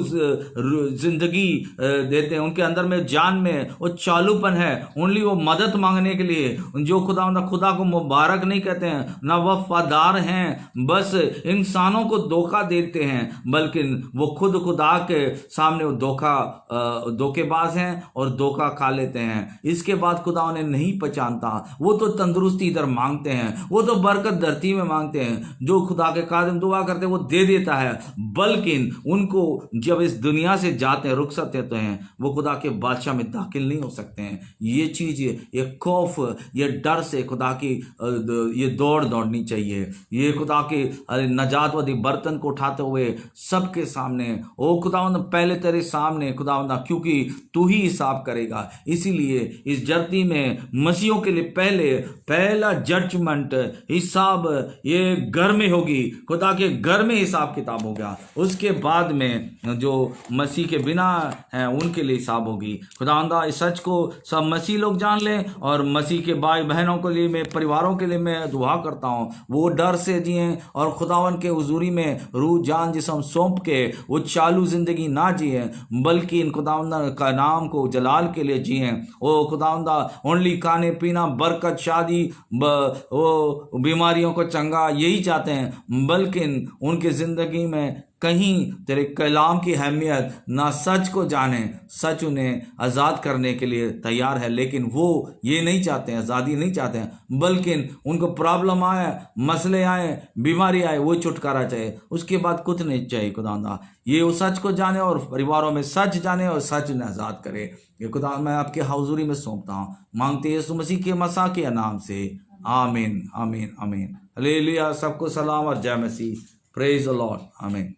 Speaker 1: जिंदगी देते हैं, उनके अंदर में जान में वो चालूपन है, ओनली वो मदद मांगने के लिए, जो खुदावंदा खुदा को मुबारक नहीं कहते हैं, ना वफादार हैं, बस इंसानों को धोखा देते हैं, बल्कि वो खुद खुदा के सामने वो धोखेबाज हैं और धोखा खा लेते हैं। इसके बाद खुदा उन्हें नहीं पहचानता। वो तो तंदुरुस्ती इधर मांगते हैं, वो तो बरकत धरती में मांगते हैं, जो खुदा के कादिम दुआ करते हैं वो दे देता है, बल्कि उनको जब इस दुनिया से जाते हैं, रुखसत देते हैं, वो खुदा के बादशाह में दाखिल नहीं हो सकते हैं। ये चीज, ये खौफ, ये डर से खुदा की ये दौड़नी चाहिए। ये खुदा के नजातवादी बर्तन को उठाते हुए सबके सामने, ओ खुदावंद पहले तेरे सामने खुदावंद, क्योंकि तू ही हिसाब करेगा। इसीलिए इस धरती में मसीहों के लिए पहला जजमेंट, हिसाब ये घर में होगी, खुदा के घर में हिसाब किताब होगा। उसके बाद में जो मसीह के बिना हैं उनके लिए हिसाब होगी। खुदावंदा इस सच को सब मसीह लोग जान लें और मसीह के भाई बहनों के लिए, मैं परिवारों के लिए मैं दुआ करता हूँ, वो डर से जिए और खुदावन के हुजूरी में रूह जान जिस्म सौंप के वो चालू जिंदगी ना जिए, बल्कि इन खुदावंदा का नाम को जलाल के लिए जिए। ओ खुदावंदा ओनली खाने पीना, बरकत, शादी, वो बीमारियों को चंगा यही चाहते हैं, बल्कि उनकी जिंदगी में कहीं तेरे कलाम की अहमियत ना, सच को जाने, सच उन्हें आज़ाद करने के लिए तैयार है, लेकिन वो ये नहीं चाहते हैं, आज़ादी नहीं चाहते हैं, बल्कि उनको प्रॉब्लम आए, मसले आए, बीमारी आए, वो छुटकारा चाहिए, उसके बाद कुछ नहीं चाहिए। खुदा ये वो सच को जाने और परिवारों में सच जाने और सच उन्हें आज़ाद करे। ये खुदा मैं आपके हजूरी में सौंपता हूँ, मांगते यीशु मसीह के मसा के नाम से, आमीन आमीन आमीन। हालेलुया। सबको सलाम और जय मसीह। Praise the Lord. आमीन।